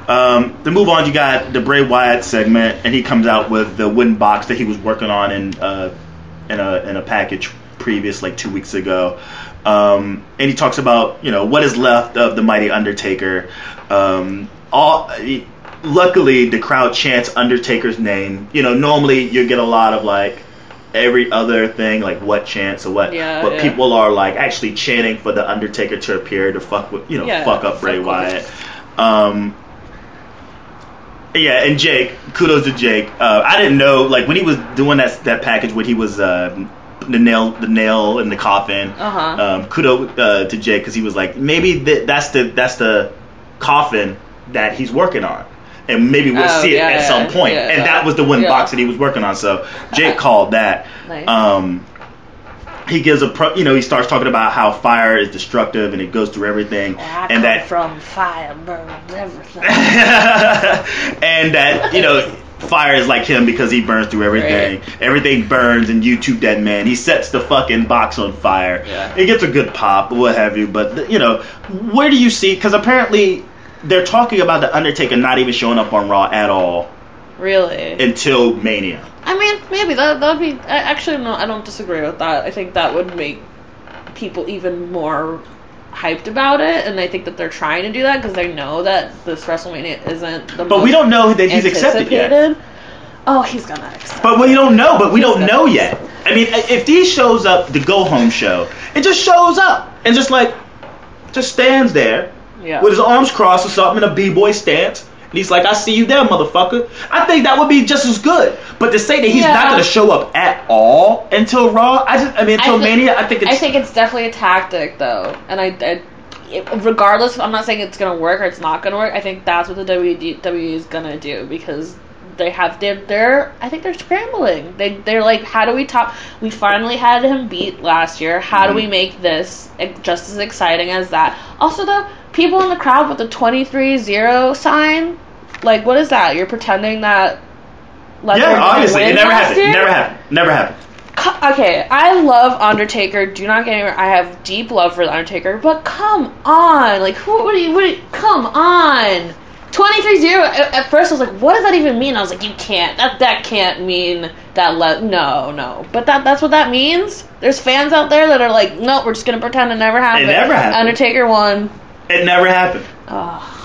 To move on, you got the Bray Wyatt segment, and he comes out with the wooden box that he was working on in a package previous, like 2 weeks ago. And he talks about, you know, what is left of the mighty Undertaker. Luckily, the crowd chants Undertaker's name. You know, normally you get a lot of like every other thing, like what chants or what, but people are like actually chanting for the Undertaker to appear to fuck up Bray Wyatt. And Jake, kudos to Jake. I didn't know, like when he was doing that package when he was the nail in the coffin. Kudos to Jake because he was like, maybe that's the coffin that he's working on. And maybe we'll see it at some point. And that was the one box that he was working on. So Jake called that. Nice. He gives he starts talking about how fire is destructive and it goes through everything. And that from fire burns everything. And that, you know, fire is like him because he burns through everything. Right. Everything burns and you too, dead man. He sets the fucking box on fire. Yeah. It gets a good pop, what have you. But, you know, where do you see, because apparently they're talking about the Undertaker not even showing up on Raw at all. Really? Until Mania. I mean, maybe that would be. Actually, no, I don't disagree with that. I think that would make people even more hyped about it, and I think that they're trying to do that because they know that this WrestleMania isn't the. But we don't know that he's accepted yet. Oh, he's gonna accept. But we don't know. But we don't know yet. I mean, if he shows up, the go home show, it just shows up and just stands there. Yeah. With his arms crossed or something in a b-boy stance. And he's like, I see you there, motherfucker. I think that would be just as good. But to say that he's not going to show up at all until Raw, until Mania, I think it's definitely a tactic, though. And regardless, I'm not saying it's going to work or it's not going to work. I think that's what the WWE is going to do because I think they're scrambling. They're like, how do we top? We finally had him beat last year. How do we make this just as exciting as that? Also, though, people in the crowd with the 23-0 sign, like, what is that? You're pretending that. Obviously, it never happened. Okay, I love Undertaker. Do not get me wrong. I have deep love for the Undertaker, but come on, like, come on. 23-0, at first I was like, what does that even mean? I was like, you can't, that can't mean that, no. But that's what that means? There's fans out there that are like, no, we're just going to pretend it never happened. It never happened. Undertaker won. It never happened. Oh.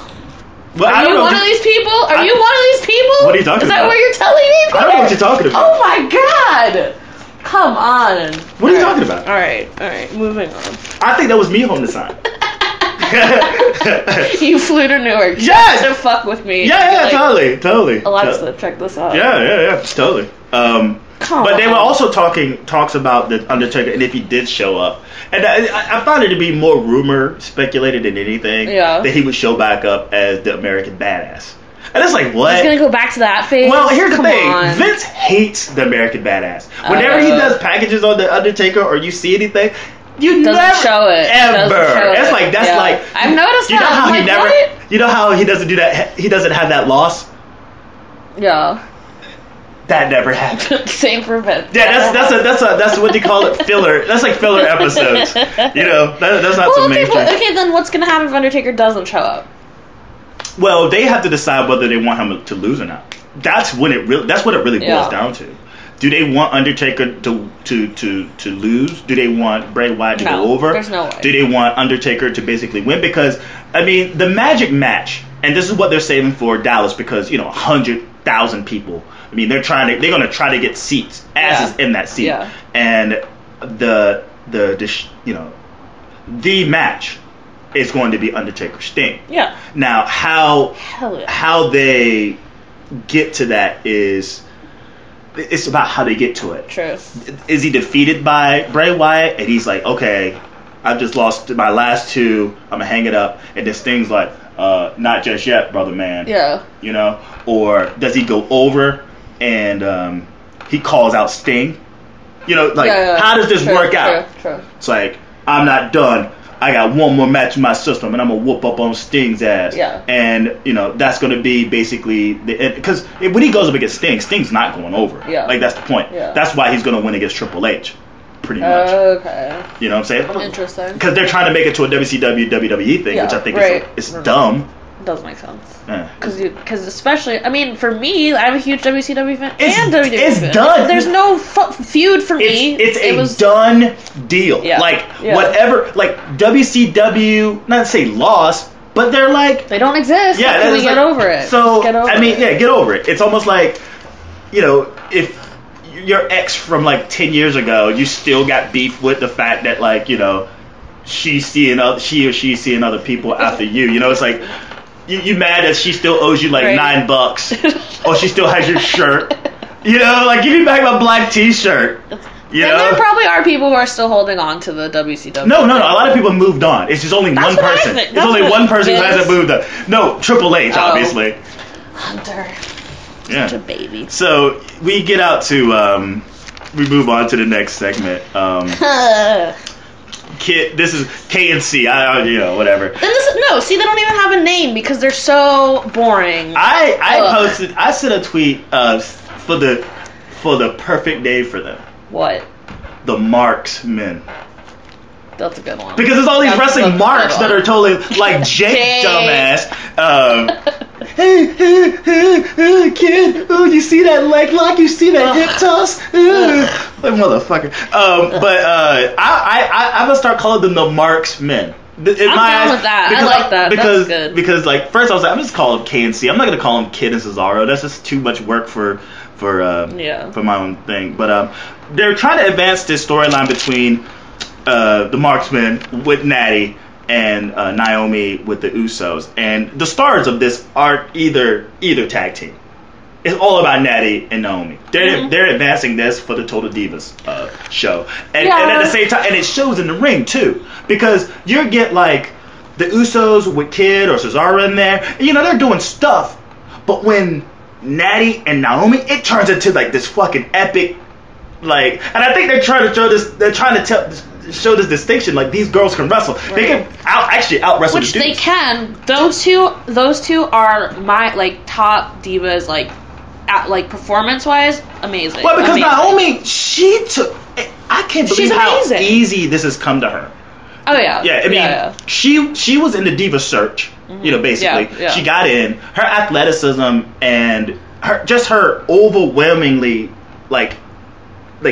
Well, are you one of these people? Are you one of these people? What are you talking about? Is that what you're telling me, Peter? I don't know what you're talking about. Oh my god! Come on. What are you talking about? Alright, moving on. I think that was me holding the sign. You flew to Newark. Yes! To fuck with me. Yeah, totally. Alexa, check this out. Yeah, totally. But they were also talks about the Undertaker and if he did show up. And I found it to be more rumor speculated than anything that he would show back up as the American Badass. And it's like, what? He's going to go back to that phase? Well, here's the thing. Vince hates the American Badass. Whenever he does packages on the Undertaker or you see anything, you doesn't never show it. Ever. That's like I've noticed you know that. How you know how he doesn't do that? He doesn't have that loss. Yeah. That never happened. Same for Vince. Yeah, that's what you call it, filler. That's like filler episodes. You know, that's not so mainstream. Okay, then what's gonna happen if Undertaker doesn't show up? Well, they have to decide whether they want him to lose or not. That's what it really boils down to. Do they want Undertaker to lose? Do they want Bray Wyatt to go over? There's no way. Do they want Undertaker to basically win? Because, I mean, the Magic match, and this is what they're saving for Dallas because, 100,000 people I mean, they're going to try to get seats, asses in that seat. Yeah. And the match is going to be Undertaker Sting. Yeah. Now, how they get to that is, it's about how they get to it. True. Is he defeated by Bray Wyatt, and he's like, okay, I've just lost my last two, I'm gonna hang it up, and then Sting's like, not just yet, brother man. Yeah. You know? Or does he go over and he calls out Sting? You know, like, how does this work out? True. It's like, I'm not done. I got one more match in my system, and I'm going to whoop up on Sting's ass. Yeah. And, you know, that's going to be basically... Because when he goes up against Sting, Sting's not going over. Yeah. Like, that's the point. Yeah. That's why he's going to win against Triple H. Pretty much. Okay. You know what I'm saying? Interesting. Because they're trying to make it to a WCW, WWE thing, which I think is dumb. Does make sense. Because especially, I mean, for me, I'm a huge WCW fan and WWE it's fan. Done. There's no feud for me. It was done deal. Yeah. Like, whatever, like, WCW, not to say lost, but they're like... They don't exist. Yeah. Can we get over it? So, get over it. It's almost like, you know, if your ex from, like, 10 years ago, you still got beef with the fact that, like, you know, she or she's seeing other people after you. You know, it's like... You mad that she still owes you like $9, or she still has your shirt? You know, like, give me back my black T-shirt. You know, there probably are people who are still holding on to the WCW. No. A lot of people moved on. It's just only one person. It's only one person who hasn't moved on. No, Triple H, obviously. Hunter, such a baby. So we get out to we move on to the next segment. This is KNC. You know, whatever. Then they don't even have a name because they're so boring. I sent a tweet for the perfect name for them. What? The Marksmen. That's a good one. Because there's all these wrestling marks that are totally like Jake dumbass. Hey, kid, oh, you see that leg lock? You see that hip toss? Like, motherfucker. I'm gonna start calling them the Marksmen. I'm down with that. I like that. Because, that's good. Because, like, first I was like, I'm just calling him KNC. I'm not gonna call him Kid and Cesaro. That's just too much work for my own thing. But they're trying to advance this storyline between the Marksmen with Natty and Naomi with the Usos, and the stars of this are either tag team. It's all about Natty and Naomi. They're advancing this for the Total Divas show, and at the same time, and it shows in the ring too, because you get like the Usos with Kid or Cesaro in there, and, you know, they're doing stuff, but when Natty and Naomi, it turns into like this fucking epic, like, and I think they're trying to show this. They're trying to show this distinction, like, these girls can wrestle. Right. They can out wrestle which the dudes. They can. Those two are my, like, top divas, like, performance wise, amazing. Well, because Naomi, I can't believe how easy this has come to her. Oh yeah. Yeah, I mean, she was in the Diva search, you know, basically. Yeah. She got in. Her athleticism and her overwhelmingly, like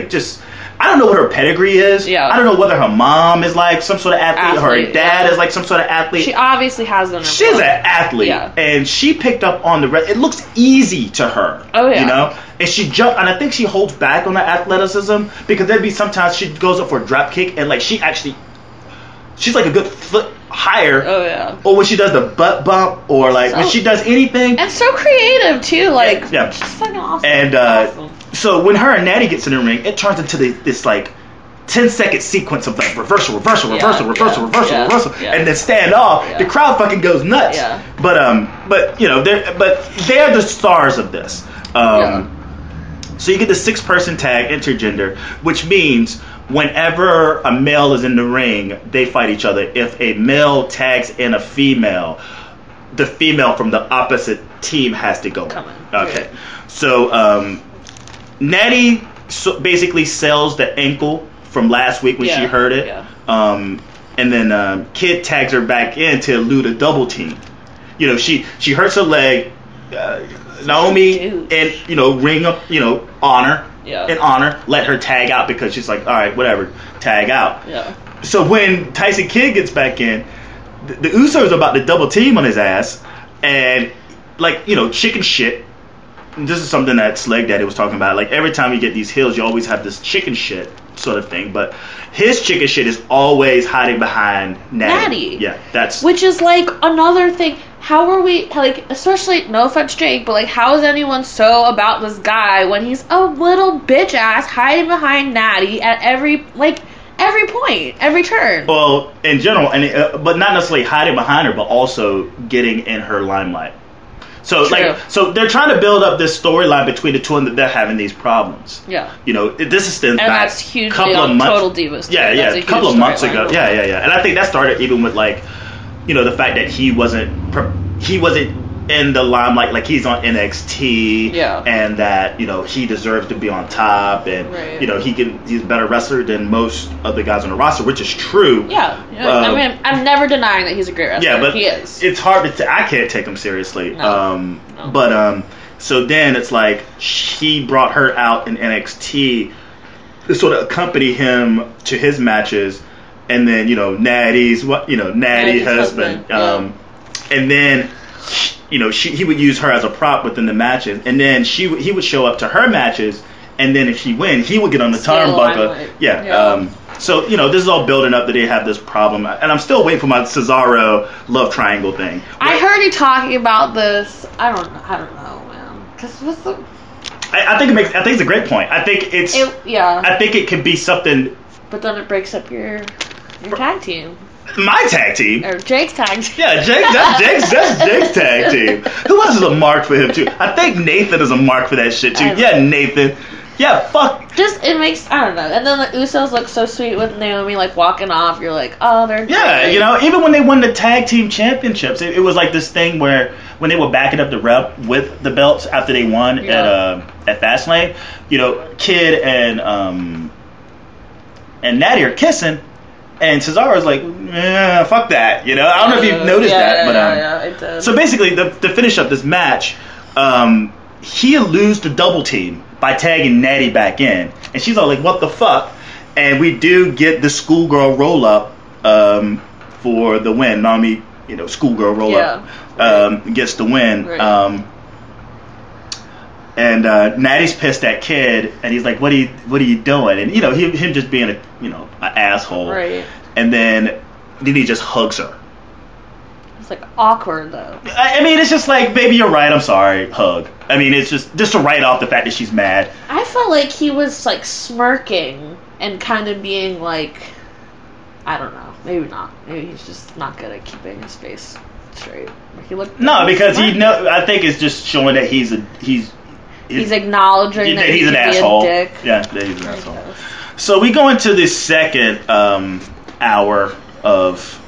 just, I don't know what her pedigree is. Yeah. I don't know whether her mom is like some sort of athlete or her dad is like some sort of athlete. She obviously has them. She's an athlete. Yeah. And she picked up on it looks easy to her. Oh, yeah. You know? And she jumped, and I think she holds back on the athleticism, because there'd be sometimes she goes up for a drop kick, and like she's like a good foot higher. Oh, yeah. Or when she does the butt bump, or like when she does anything. And so creative too, like, yeah. She's fucking awesome. And so when her and Natty gets in the ring, it turns into this like 10-second sequence of like reversal, yeah. and then stand off. Yeah. The crowd fucking goes nuts. Yeah. But you know, they're the stars of this. So you get the 6-person tag, intergender, which means whenever a male is in the ring, they fight each other. If a male tags in a female, the female from the opposite team has to go. Okay. So Natty basically sells the ankle from last week when she heard it. Yeah. And then Kid tags her back in to elude a double team. You know, she hurts her leg. Naomi and, you know, ring up, you know, honor. Yeah. In honor, let her tag out, because she's like, all right, whatever, tag out. Yeah. So when Tyson Kidd gets back in, the Usos are about to double team on his ass, and, like, you know, chicken shit. this is something that Sleg Daddy was talking about. Like, every time you get these heels, you always have this chicken shit sort of thing. But his chicken shit is always hiding behind Natty. Yeah, that's... Which is, like, another thing. How are we, like, especially, no offense, Jake, but, like, how is anyone so about this guy when he's a little bitch-ass hiding behind Natty at every point, every turn? Well, in general, and but not necessarily hiding behind her, but also getting in her limelight. So, True. so they're trying to build up this storyline between the two, and that they're having these problems. Yeah. You know, this is back that's hugely on Total Divas. Yeah, a couple of months ago. Yeah. And I think that started even with, like, you know, the fact that he wasn't in the limelight, like he's on NXT, and that, you know, he deserves to be on top, and you know, he's a better wrestler than most of the guys on the roster, which is true. Yeah, I mean, I'm never denying that he's a great wrestler. Yeah, but he is. It's hard to I can't take him seriously. No. But so then it's like he brought her out in NXT to sort of accompany him to his matches, and then, you know, Natty's husband, and then, you know, he would use her as a prop within the matches, and then he would show up to her matches, and then if she win, he would get on the turnbuckle. So, you know, this is all building up that they have this problem, and I'm still waiting for my Cesaro love triangle thing. I heard you talking about this. I don't know, man. Because what's the? I think it's a great point. I think I think it could be something. But then it breaks up your tag team. My tag team? Or Jake's tag team. Yeah, Jake's tag team. Who else is a mark for him, too? I think Nathan is a mark for that shit, too. Yeah, Nathan. Yeah, fuck. Just, it makes, I don't know. And then the Usos look so sweet with Naomi, like, walking off. You're like, oh, they're great. You know, even when they won the tag team championships, it was like this thing where when they were backing up the rep with the belts after they won at Fastlane, you know, Kid and Natty are kissing. And Cesaro's like, fuck that, you know. I don't know if you've noticed that, but I did. So basically, to finish up this match, he eludes the double team by tagging Natty back in, and she's all like, "What the fuck?" And we do get the schoolgirl roll up for the win. Nami, you know, schoolgirl roll up gets the win. Right. And Natty's pissed at Kid, and he's like, "What are you doing?" And, you know, him just being an asshole. Right. And then he just hugs her. It's like awkward though. I mean, it's just like, baby, you're right. I'm sorry. Hug. I mean, it's just to write off the fact that she's mad. I felt like he was like smirking and kind of being like, I don't know, maybe not. Maybe he's just not good at keeping his face straight. He looked because I think it's just showing that he's acknowledging that he's an asshole. Dick. Yeah, that he's an asshole. So we go into the second hour of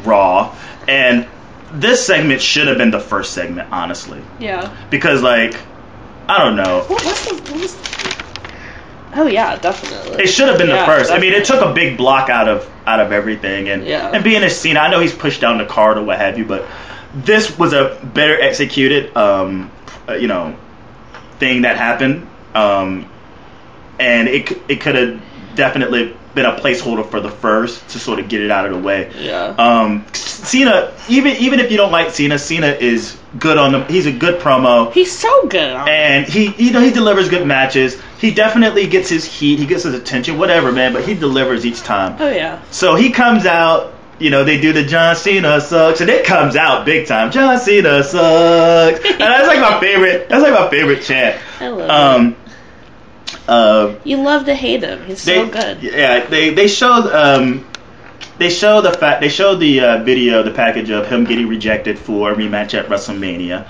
Raw, and this segment should have been the first segment, honestly. Yeah. Because, like, I don't know. Oh yeah, definitely. It should have been the first. Definitely. I mean, it took a big block out of everything, and being a Cena, I know he's pushed down the card or what have you, but this was a better executed, thing that happened, and it could have definitely been a placeholder for the first to sort of get it out of the way. Yeah. Cena, even if you don't like Cena is good on he's a good promo. He's so good. And he delivers good matches. He definitely gets his heat, he gets his attention, whatever, man, but he delivers each time. Oh yeah. So he comes out, you know, they do the John Cena sucks, and it comes out big time. John Cena sucks. And that's like my favorite chant. I love it. You love to hate him. He's so good. Yeah, they show the video, the package of him getting rejected for a rematch at WrestleMania.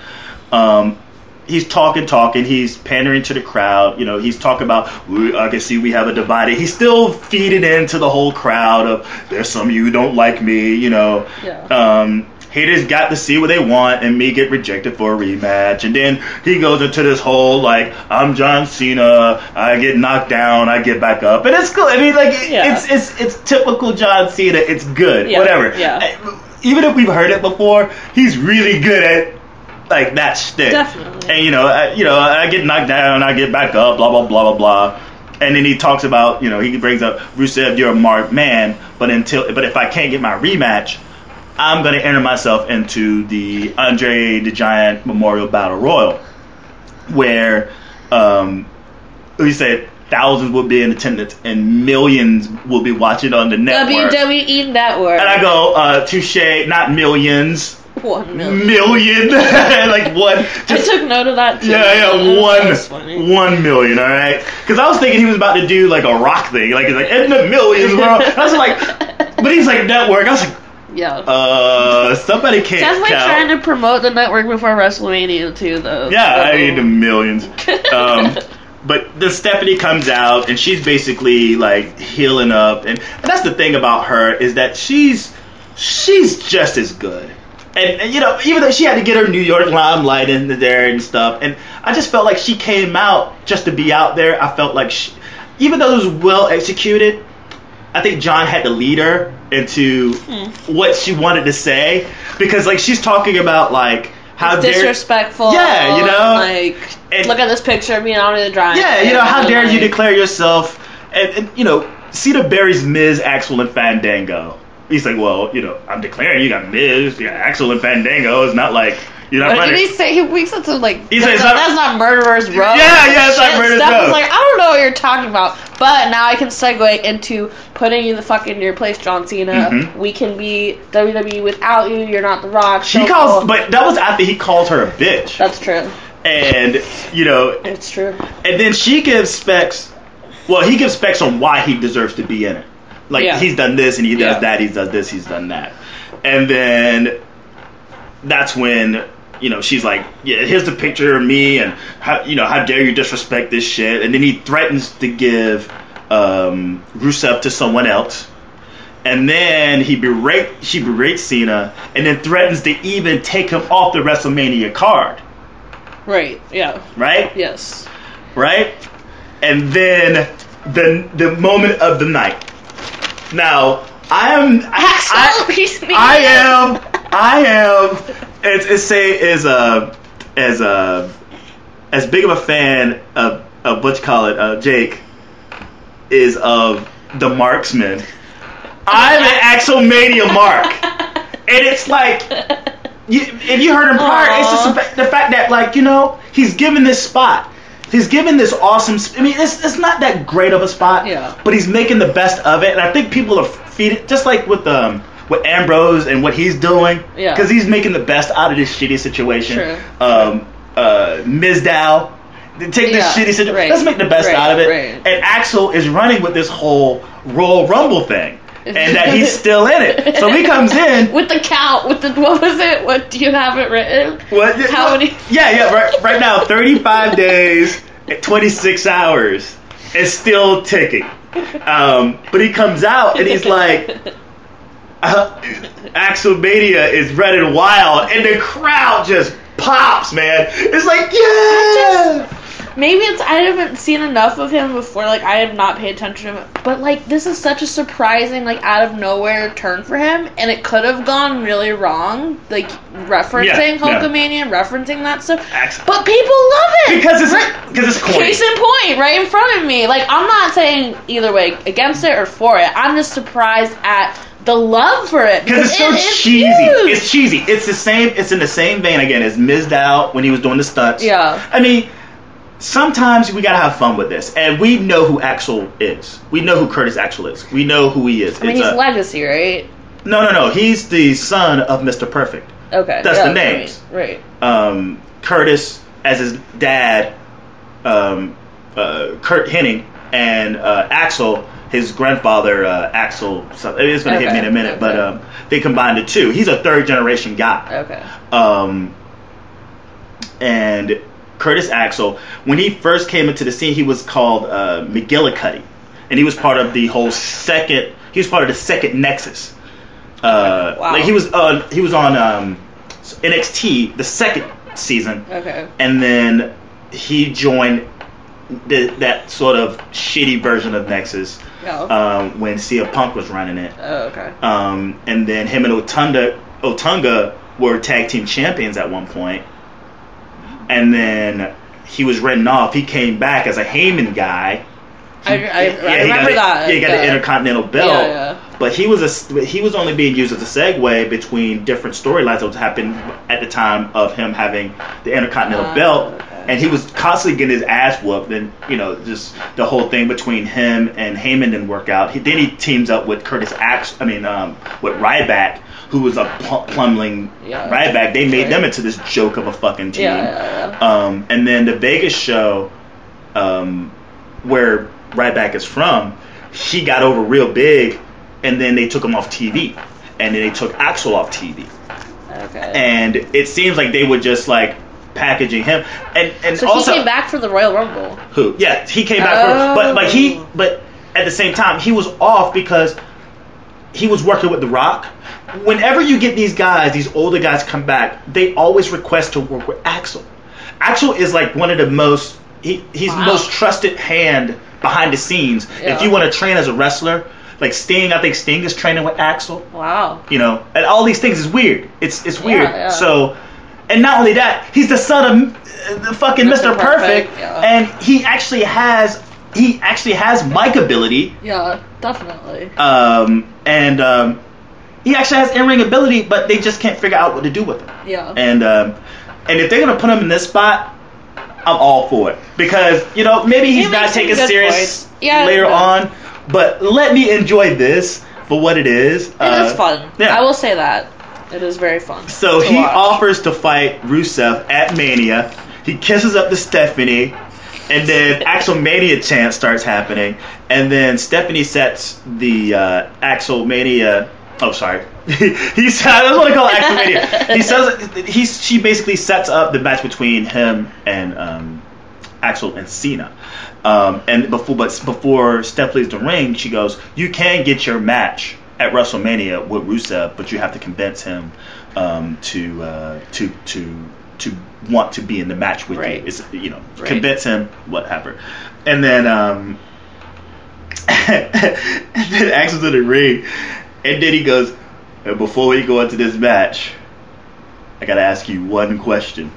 He's talking. He's pandering to the crowd. You know, he's talking about, I can see we have a divided. He's still feeding into the whole crowd of, there's some of you who don't like me. You know. Yeah. Haters got to see what they want and me get rejected for a rematch. And then he goes into this whole, like, I'm John Cena, I get knocked down, I get back up. And it's cool. I mean, like, it's typical John Cena. It's good. Yeah. Whatever. Yeah. Even if we've heard it before, he's really good at, like, that shtick. Definitely. And, I get knocked down, I get back up, blah, blah, blah, blah, blah. And then he talks about, he brings up, Rusev, you're a marked man, but if I can't get my rematch, I'm going to enter myself into the Andre the Giant Memorial Battle Royal. where we said thousands will be in attendance and millions will be watching on the network. WWE Network. And I go, touche, not millions. 1 million. Million. Like one. I took note of that too. Yeah, 1 million, alright? Because I was thinking he was about to do like a rock thing. Like, he's like, in the millions, bro. I was like, but he's like, network. I was like, yeah. Somebody can't definitely count. trying to promote the network before WrestleMania too, though. Yeah, I need the millions. But then Stephanie comes out and she's basically like healing up, and that's the thing about her is that she's just as good. And you know, even though she had to get her New York limelight in there and stuff, and I just felt like she came out just to be out there. I felt like even though it was well executed, I think John had to lead her into what she wanted to say, because like she's talking about like how disrespectful. Yeah, you know, like look at this picture of me on the drawing. Yeah, you know, how dare you declare yourself, and you know, Cena buries Miz, Axel, and Fandango. He's like, well, you know, I'm declaring you got Miz, you got Axel, and Fandango. It's not like you're not. What did he say? He said something like, he said, that's not Murderer's Row. Yeah, it's not Murderer's Row. I was like, I don't know what you're talking about. But now I can segue into putting you in your place, John Cena. Mm-hmm. We can be WWE without you. You're not The Rock. But that was after he calls her a bitch. That's true. And, you know. It's true. And then she gives specs. Well, he gives specs on why he deserves to be in it. Like, he's done this and he does that. He does this, he's done that. And then that's when, you know, she's like, yeah, here's the picture of me, and how dare you disrespect this shit. And then he threatens to give Rusev to someone else. And then she berates Cena, and then threatens to even take him off the WrestleMania card. Right, yeah. Right? Yes. Right? And then the moment of the night. Now, I am as big of a fan of what you call it, Jake, is of the Marksman. I'm an Axelmania mark. And it's like, if you heard him prior, it's just the fact that, like, you know, he's given this spot. He's given this awesome. I mean, it's not that great of a spot, but he's making the best of it, and I think people are feeding, just like with Ambrose and what he's doing, because he's making the best out of this shitty situation. True. Mizdow, take this shitty situation. Right. Let's make the best out of it. Right. And Axel is running with this whole Royal Rumble thing. And that he's still in it. So he comes in with the count. What was it? What do you have it written? What? How many? Yeah. Right now, 35 days, 26 hours. It's still ticking. But he comes out and he's like, Axelmania is running wild, and the crowd just pops, man. It's like, yeah. Maybe I haven't seen enough of him before, like, I have not paid attention to him, but, like, this is such a surprising, like, out of nowhere turn for him, and it could have gone really wrong, like, referencing Hulkamania, referencing that stuff, but people love it! Because it's corny. Case in point, right in front of me. Like, I'm not saying either way, against it or for it, I'm just surprised at the love for it. Because it's so cheesy. Huge. It's cheesy. It's in the same vein, again, as Mizdow when he was doing the stunts. Yeah. I mean, sometimes we gotta have fun with this, and we know who Axel is. We know who Curtis Axel is. We know who he is. I mean, he's Legacy, right? No. He's the son of Mr. Perfect. Okay. That's the names. Right. Curtis as his dad, Kurt Hennig, and Axel, his grandfather, Axel. It's gonna hit me in a minute, but they combined the two. He's a third generation guy. Okay. And Curtis Axel, when he first came into the scene, he was called McGillicuddy, and he was part of the whole second. He was part of the second Nexus. Wow. Like he was on NXT the second season. Okay. And then he joined that sort of shitty version of Nexus when CM Punk was running it. Oh, okay. And then him and Otunga were tag team champions at one point. And then he was written off. He came back as a Heyman guy. I remember that. Yeah, he got the Intercontinental belt. Yeah. But he was only being used as a segue between different storylines that was happening at the time of him having the Intercontinental belt. Okay. and he was constantly getting his ass whooped. And just the whole thing between him and Heyman didn't work out. Then he teams up with with Ryback, who was a plumling Ryback. They made them into this joke of a fucking team. And then the Vegas show, where Ryback is from, he got over real big, and then they took him off TV, and then they took Axel off TV. Okay. And it seems like they were just like packaging him, and so also he came back for the Royal Rumble. Who? Yeah, he came back but at the same time he was off because he was working with The Rock. Whenever you get these guys, these older guys come back, they always request to work with Axel. Axel is like one of the most he's the most trusted hand behind the scenes. Yeah. If you want to train as a wrestler, like Sting, I think Sting is training with Axel. Wow. And all these things is weird. It's weird. Yeah. So, and not only that, he's the son of the fucking Mr. Perfect, and he actually has mic ability. Yeah, definitely. He actually has in-ring ability, but they just can't figure out what to do with him. Yeah. And if they're gonna put him in this spot, I'm all for it, because maybe he's not taken serious later on. But let me enjoy this for what it is. It is fun. Yeah. I will say that. It is very fun. So he offers to fight Rusev at Mania. He kisses up to Stephanie. And then Axel Mania chant starts happening. And then Stephanie sets the Axel Mania... Oh, sorry. That's what I call it, Axel Mania. She basically sets up the match between him and Axel and Cena. And before Steph leaves the ring, she goes, "You can get your match at WrestleMania with Rusev, but you have to convince him to want to be in the match with you. It's, convince him, whatever." And then and then Axel's in the ring, and then he goes, "And before we go into this match, I gotta ask you one question.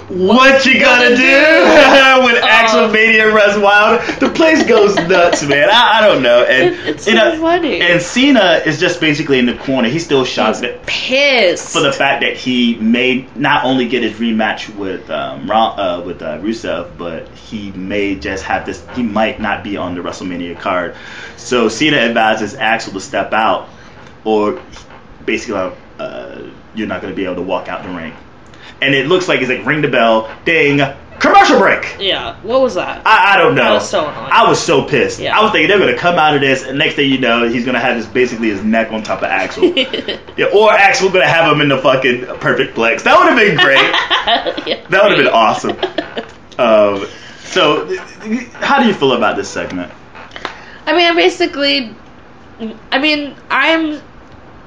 What you gonna do?" When Axel Mania runs wild, the place goes nuts, man. I don't know, and it's so funny. And Cena is just basically in the corner. He's still shocked, pissed for the fact that he may not only get his rematch with Rusev, but he may just have this. He might not be on the WrestleMania card. So Cena advises Axel to step out, or basically, you're not going to be able to walk out the ring. And it looks like it's like ring the bell, ding, commercial break. Yeah, what was that? I don't know. That was so annoying. I was so pissed. Yeah. I was thinking they're gonna come out of this, and next thing you know, he's gonna have basically his neck on top of Axel. Or Axel gonna have him in the fucking perfect plex. That would have been great. That would have been awesome. So, how do you feel about this segment? I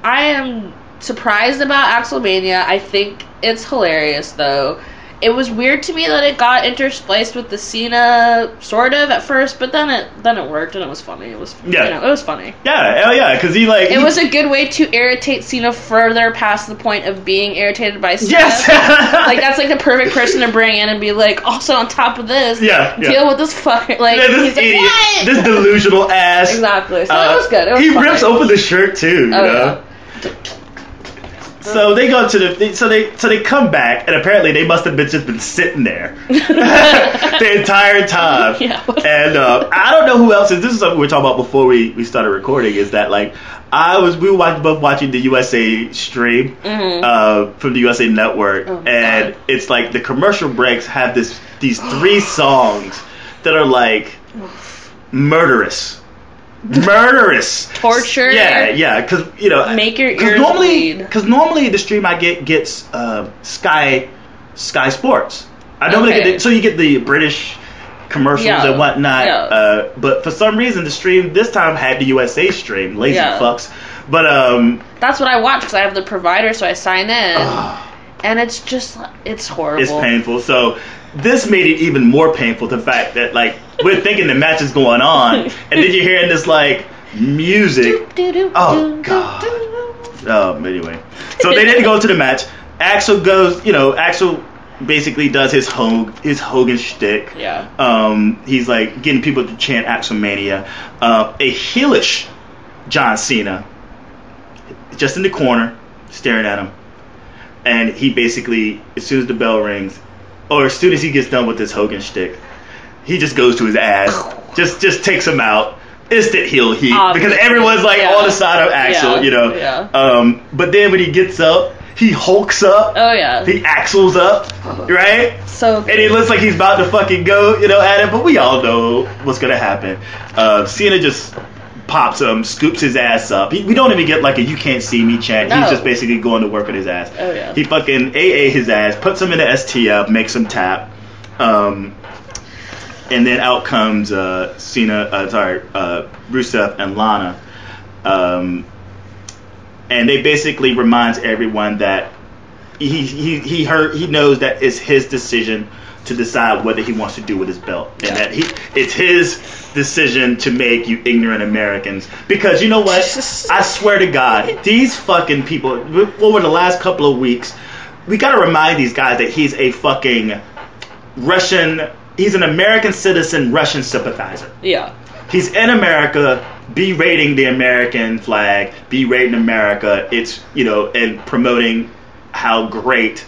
am surprised about Axelmania. I think it's hilarious, though. It was weird to me that it got interspliced with the Cena sort of at first, but then it worked and it was funny. It was it was funny. Yeah, hell yeah, because it was a good way to irritate Cena further past the point of being irritated by Cena. Yes, like that's like the perfect person to bring in and be like, also on top of this, deal with this fucker. Like this idiot, what? This delusional ass. Exactly. So it was good. It was he funny. Rips open the shirt too. You know? Yeah. So they go to they come back, and apparently they must have just been sitting there the entire time. Yeah. And I don't know who else is. This is something we were talking about before we started recording. Is that like we were both watching the USA stream from the USA Network, and it's like the commercial breaks have these 3 songs that are like murderous. Torture. Yeah, because make your ears bleed. Because normally the stream I gets Sky Sports. I normally get so you get the British commercials and whatnot. Yeah. But for some reason the stream this time had the USA stream. Lazy fucks. But that's what I watch because I have the provider, so I sign in, and it's horrible. It's painful. So this made it even more painful. The fact that like we're thinking the match is going on, and then you're hearing this like music. Oh god. Anyway, so they didn't go to the match. Axel goes. Axel basically does his Hogan shtick. Yeah. He's like getting people to chant Axelmania. A heelish John Cena, just in the corner, staring at him, and he basically, as soon as the bell rings, or as soon as he gets done with this Hogan shtick, he just goes to his ass, just takes him out. Instant heel heat because everyone's like on the side of Axel, you know. Yeah. But then when he gets up, he hulks up. Oh yeah. He Axels up, right? So good. And he looks like he's about to fucking go, you know, at it. But we all know what's gonna happen. Cena just pops him, scoops his ass up. We don't even get like a "you can't see me" chant. No. He's just basically going to work with his ass. Oh yeah. He fucking AA his ass, puts him in the STF, makes him tap. And then out comes Rusev and Lana. And they basically reminds everyone that he knows that it's his decision to decide whether he wants to do with his belt. And that it's his decision to make, you ignorant Americans. Because you know what? I swear to God, these fucking people, over the last couple of weeks, we got to remind these guys that he's a fucking he's an American citizen Russian sympathizer. Yeah. He's in America, berating the American flag, berating America. It's, you know, and promoting how great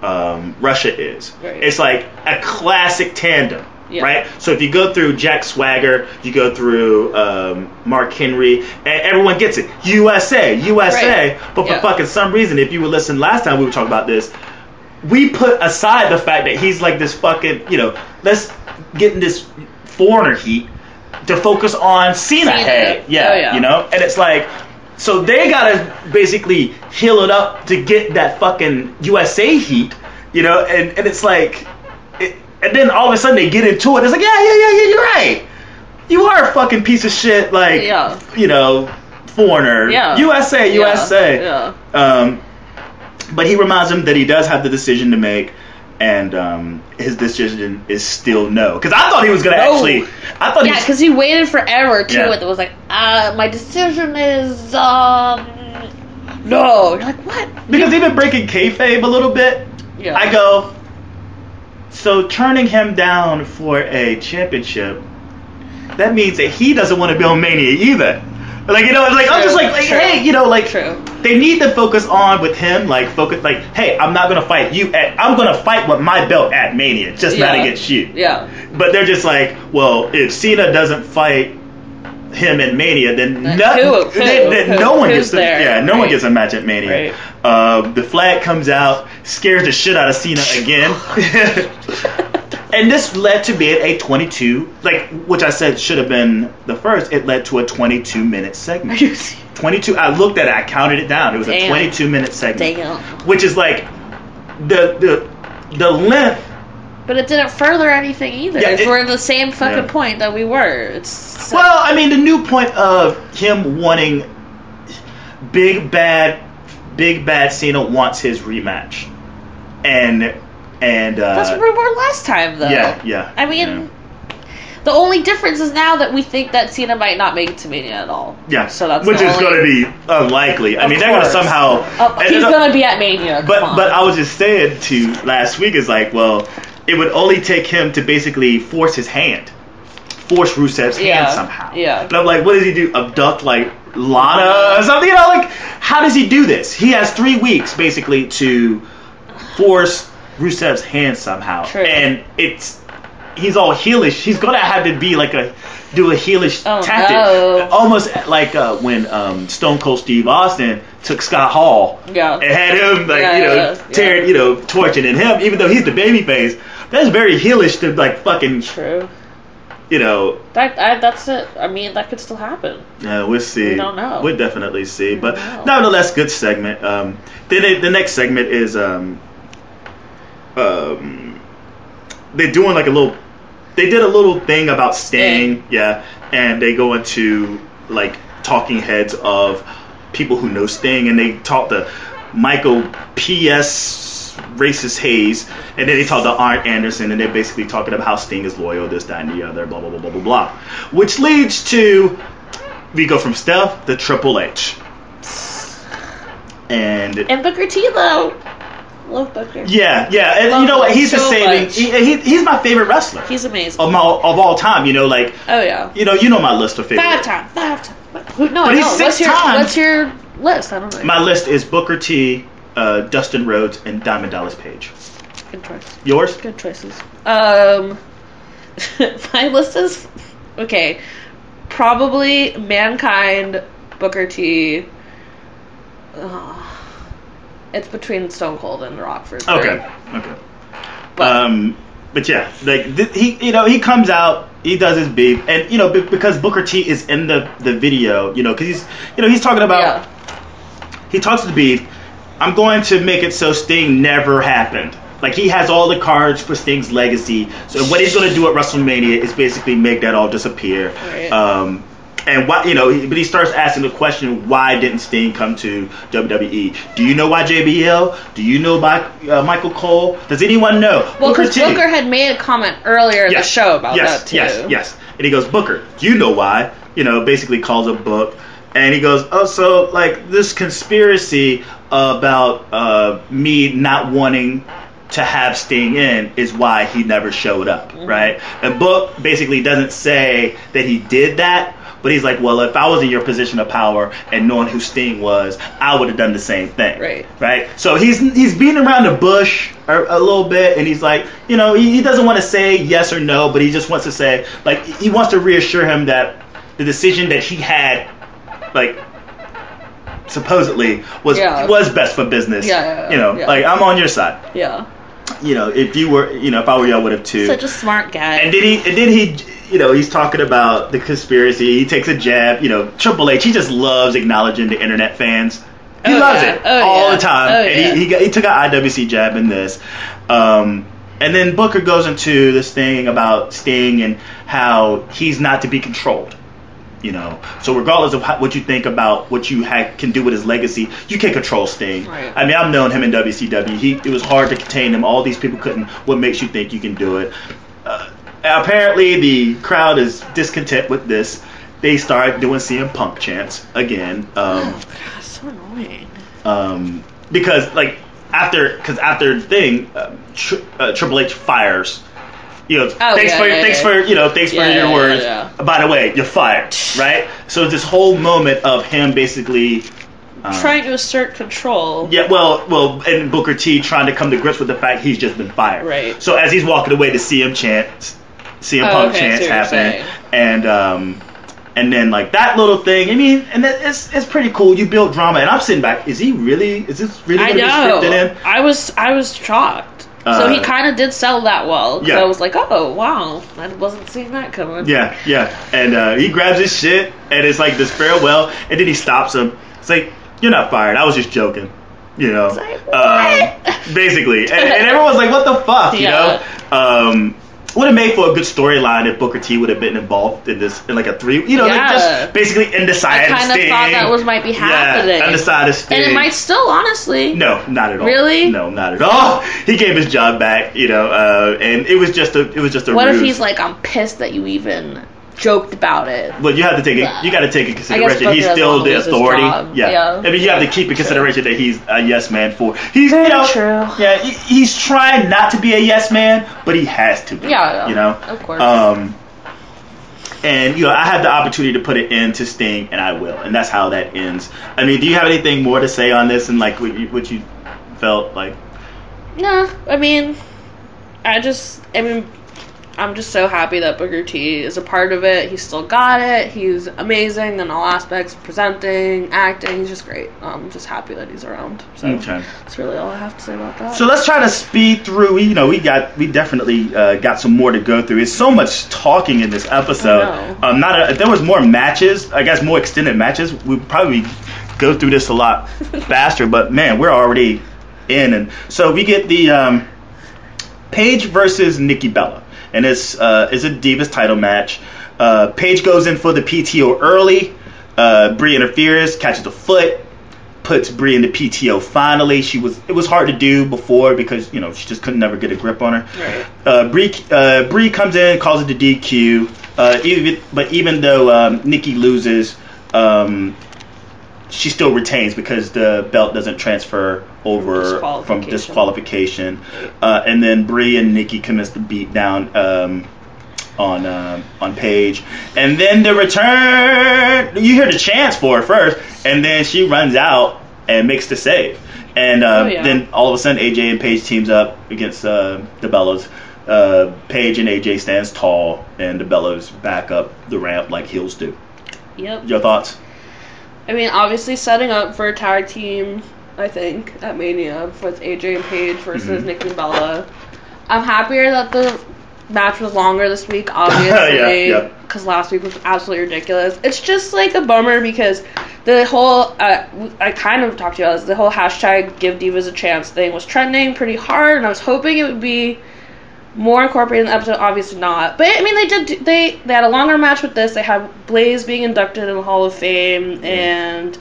Russia is. Right. It's like a classic tandem, right? So if you go through Jack Swagger, you go through Mark Henry, and everyone gets it. USA. Right. But for fucking some reason, if you would listen last time we were talking about this, we put aside the fact that he's like this fucking, you know, let's get in this foreigner heat to focus on Cena. Hey, you know? And it's like, so they gotta basically heal it up to get that fucking USA heat, you know? And it's like, and then all of a sudden they get into it. It's like, yeah, you're right. You are a fucking piece of shit, like, you know, foreigner. Yeah. USA. Yeah. But he reminds him that he does have the decision to make, and his decision is still no. Because I thought he was going to because he waited forever, too, and it was like, my decision is, no. You're like, what? Because he's been breaking kayfabe a little bit. Yeah. I go, so turning him down for a championship, that means that he doesn't want to be on Mania either. Like, you know, like, I'm just like hey, you know, like, they need to focus on with him, like, hey, I'm not going to fight you I'm going to fight with my belt at Mania, just not against you. Yeah. But they're just like, well, if Cena doesn't fight him at Mania, then no one gets a match at Mania. Right. The flag comes out, scares the shit out of Cena again. And this led to being a 22, like, which I said should have been the first. It led to a 22-minute segment. 22. I looked at it. I counted it down. It was a 22-minute segment. Damn. Which is like the length. But it didn't further anything either. Yeah, we're in the same fucking point that we were. Well, I mean, the new point of him wanting big bad Cena wants his rematch, and that's what we were last time, though. Yeah. I mean, the only difference is now that we think that Cena might not make it to Mania at all. Yeah, so that's which is going to be unlikely. I mean, they're going to somehow. He's going to be at Mania. But I was just saying to last week is like, well, it would only take him to basically force Rusev's hand somehow. Yeah. But I'm like, what does he do? Abduct like Lana or something? You know, like, how does he do this? He has 3 weeks basically to force Rusev's hand somehow. True. And he's all heelish. He's gonna have to be like do a heelish tactic. No. Almost like when Stone Cold Steve Austin took Scott Hall and had him like torching in him, even though he's the babyface. That's very heelish to like fucking true. You know, that's it. I mean, that could still happen. Yeah, we'll see. We don't know. We'll definitely see. But nevertheless, good segment. Then the next segment is they're doing like they did a little thing about Sting, and they go into like talking heads of people who know Sting, and they talk to Michael P.S. Racist Hayes, and then they talk to Arn Anderson, and they're basically talking about how Sting is loyal, this, that, and the other, blah, blah, blah, blah, blah, blah. Which leads to, we go from Steph to Triple H. And Booker T, though. Love Booker. Yeah, and you know what? He's just saving. He's my favorite wrestler. He's amazing of all time. You know, like you know my list of favorites. Five time. No, I know. What's your list? I don't know. My list is Booker T, Dustin Rhodes, and Diamond Dallas Page. Good choice. Yours? Good choices. My list is okay. Probably Mankind, Booker T. It's between Stone Cold and The Rock for sure. Okay. But yeah, like he comes out, he does his beef, and because Booker T is in the video, because he's talking about he talks to the beef. I'm going to make it so Sting never happened. Like, he has all the cards for Sting's legacy. So what he's going to do at WrestleMania is basically make that all disappear. Right. And why, but he starts asking the question, why didn't Sting come to WWE? Do you know why JBL? Do you know why Michael Cole? Does anyone know? Well, because Booker had made a comment earlier in the show about that too. Yes. And he goes, Booker, do you know why? Basically calls a book. And he goes, oh, so like this conspiracy about me not wanting to have Sting in is why he never showed up, right? And Book basically doesn't say that he did that. But he's like, well, if I was in your position of power and knowing who Sting was, I would have done the same thing. Right? So he's beating around the bush a little bit, and he's like, he doesn't want to say yes or no, but he just wants to say, like, he wants to reassure him that the decision that he had, like, supposedly was best for business. Like, I'm on your side. Yeah. If you were, if I were you, I would have too. Such a smart guy. And then he he's talking about the conspiracy. He takes a jab. Triple H, he just loves acknowledging the internet fans. He loves it all the time. And he took an IWC jab in this. And then Booker goes into this thing about Sting and how he's not to be controlled. So regardless of what you think about what you can do with his legacy, you can't control Sting. Right. I mean, I've known him in WCW. It was hard to contain him. All these people couldn't. What makes you think you can do it? Apparently, the crowd is discontent with this. They start doing CM Punk chants again. God, so annoying. Because after the thing, Triple H fires. Thanks for your words. Yeah. By the way, you're fired, right? So this whole moment of him basically trying to assert control. Yeah, well, and Booker T trying to come to grips with the fact he's just been fired. Right. So as he's walking away, the CM Punk chants happen, and then like that little thing. I mean, and it's pretty cool. You build drama, and I'm sitting back. Is this really going to be scripted in? I was shocked. So he kind of did sell that well. Yeah. I was like, oh, wow. I wasn't seeing that coming. Yeah. And he grabs his shit, and it's like this farewell, and then he stops him. It's like, you're not fired. I was just joking. It's like, what? Basically. And everyone's like, what the fuck, would have made for a good storyline if Booker T would have been involved in this, in like a three, like just basically undecided Sting. I kind of thought that might be happening. Undecided Sting. And it might still, honestly. No, not at all. Really? No, not at all. He gave his job back, and it was just a What ruse. if he's like, I'm pissed that you even joked about it? Well, you have to take it. You got to take in consideration he's still the authority. Yeah. I mean, you have to keep in consideration that he's a yes man for. He's very true. Yeah, he's trying not to be a yes man, but he has to be. Yeah. Of course. And I had the opportunity to put it into Sting, and I will, and that's how that ends. I mean, do you have anything more to say on this, and like what you felt like? No, I mean, I'm just so happy that Booker T is a part of it. He's still got it. He's amazing in all aspects, presenting, acting. He's just great. I'm just happy that he's around. So that's really all I have to say about that. So let's try to speed through. We definitely got some more to go through. It's so much talking in this episode. If there was more matches, I guess more extended matches, we'd probably go through this a lot faster. But man, we're already in, and so we get the Paige versus Nikki Bella. And it's a Divas title match. Paige goes in for the PTO early. Brie interferes, catches a foot, puts Brie in the PTO finally. It was hard to do before because she just couldn't never get a grip on her. Right. Brie comes in, calls it the DQ. Even though Nikki loses, she still retains because the belt doesn't transfer over from disqualification. And then Brie and Nikki commence the beat down on Paige. And then the return, you hear the chants for her first, and then she runs out and makes the save. And then all of a sudden, AJ and Paige teams up against the Bellas. Paige and AJ stands tall, and the Bellas back up the ramp like heels do. Yep. Your thoughts? I mean, obviously setting up for a tag team, I think, at Mania with AJ and Paige versus Nikki and Bella. I'm happier that the match was longer this week, obviously, because last week was absolutely ridiculous. It's just like a bummer because the whole, I kind of talked to you about this, the whole hashtag Give Divas a Chance thing was trending pretty hard, and I was hoping it would be more incorporated in the episode. Obviously not, but I mean they had a longer match with this. They had Blaze being inducted in the Hall of Fame, and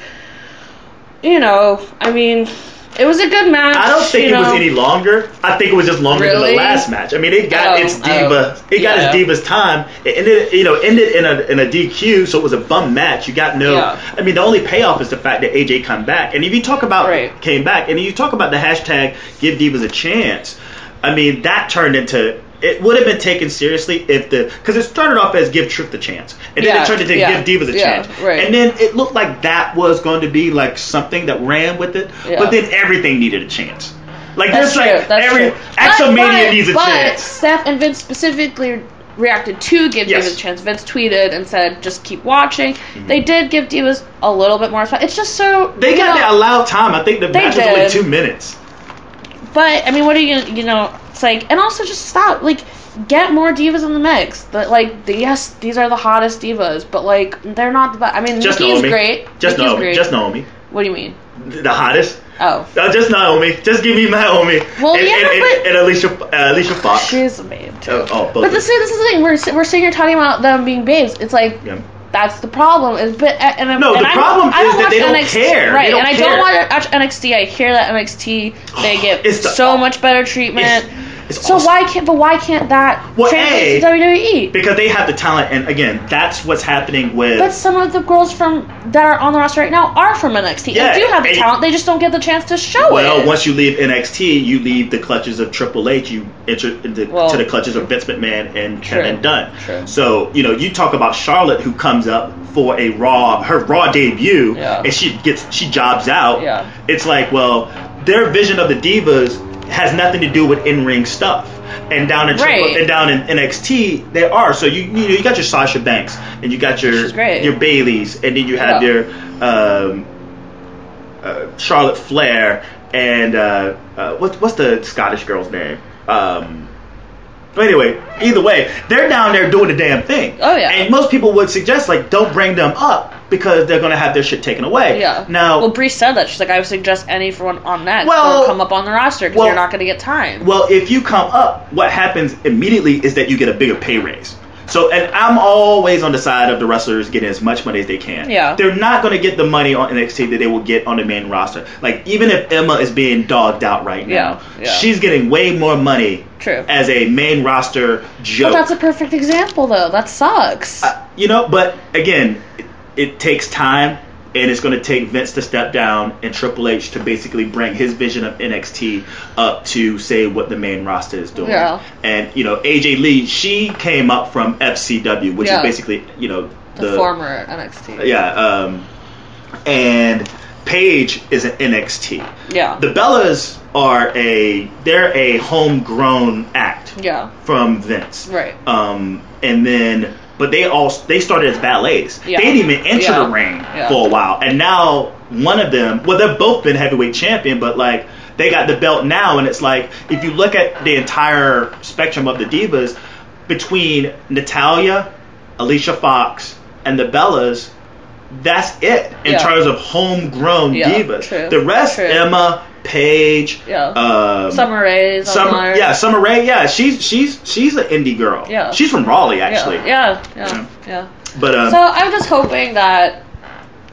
I mean, it was a good match. I don't think it was any longer. I think it was just longer than the last match. I mean, it got its diva. It got its diva's time. It ended in a DQ, so it was a bum match. You got no. Yeah. I mean, the only payoff is the fact that AJ come back, and if you talk about came back, and you talk about the hashtag Give Divas a Chance. I mean, that turned into. It would have been taken seriously because it started off as Give Truth a Chance, and then it turned into Give Divas a Chance, and then it looked like that was going to be like something that ran with it, but then everything needed a chance. Like there's like every Axomania needs a chance. But Steph and Vince specifically reacted to Give Divas a Chance. Vince tweeted and said, "Just keep watching." Mm-hmm. They did give Divas a little bit more time. It's just so they got that allowed time. I think the match was only 2 minutes. But I mean, what are you it's like, and also just stop, like, get more divas in the mix. But like, yes, these are the hottest divas, but like, they're not the best. I mean, Nikki's great. Just Naomi. What do you mean? The hottest? Oh. Just Naomi. Just give me Naomi. Well, and Alicia Fox. She's a babe too. Both. But this is the thing. We're sitting here talking about them being babes. It's like. Yeah. That's the problem. The problem is that they don't care. Right, and I don't want to watch NXT. I hear that NXT, they get so much better treatment. It's so awesome. Why can't that translate to WWE? Because they have the talent, and again, that's what's happening with. But some of the girls that are on the roster right now are from NXT and do have the talent. They just don't get the chance to show it. Well, once you leave NXT, you leave the clutches of Triple H. You enter to the clutches of Vince McMahon and Kevin Dunn. True. So you talk about Charlotte, who comes up for her Raw debut, and she jobs out. Yeah. It's like, well, their vision of the divas has nothing to do with in-ring stuff, and down in NXT they are. So you got your Sasha Banks, and you got your Baileys, and then you have your Charlotte Flair, and what's the Scottish girl's name? But anyway, either way, they're down there doing the damn thing. Oh yeah. And most people would suggest like don't bring them up because they're gonna have their shit taken away. Yeah. Now, well, Bree said that. She's like, I would suggest anyone on next don't come up on the roster because you're not gonna get time. Well, if you come up, what happens immediately is that you get a bigger pay raise. So, and I'm always on the side of the wrestlers getting as much money as they can. Yeah. They're not going to get the money on NXT that they will get on the main roster. Like, even if Emma is being dogged out right now, she's getting way more money as a main roster joke. But that's a perfect example, though. That sucks. But again, it takes time. And it's going to take Vince to step down and Triple H to basically bring his vision of NXT up to say what the main roster is doing. Yeah. And, AJ Lee, she came up from FCW, which is basically, the former NXT. Yeah. And Paige is an NXT. Yeah. The Bellas they're a homegrown act. Yeah. From Vince. Right. But they started as ballets. Yeah. They didn't even enter the ring for a while. And now one of them, they've both been heavyweight champion, but like they got the belt now. And it's like, if you look at the entire spectrum of the divas, between Natalya, Alicia Fox, and the Bellas, that's it in terms of homegrown divas. True. The rest, Emma, Paige, Summer Rae, Summer Rae, she's an indie girl. Yeah, she's from Raleigh actually. Yeah. But so I'm just hoping that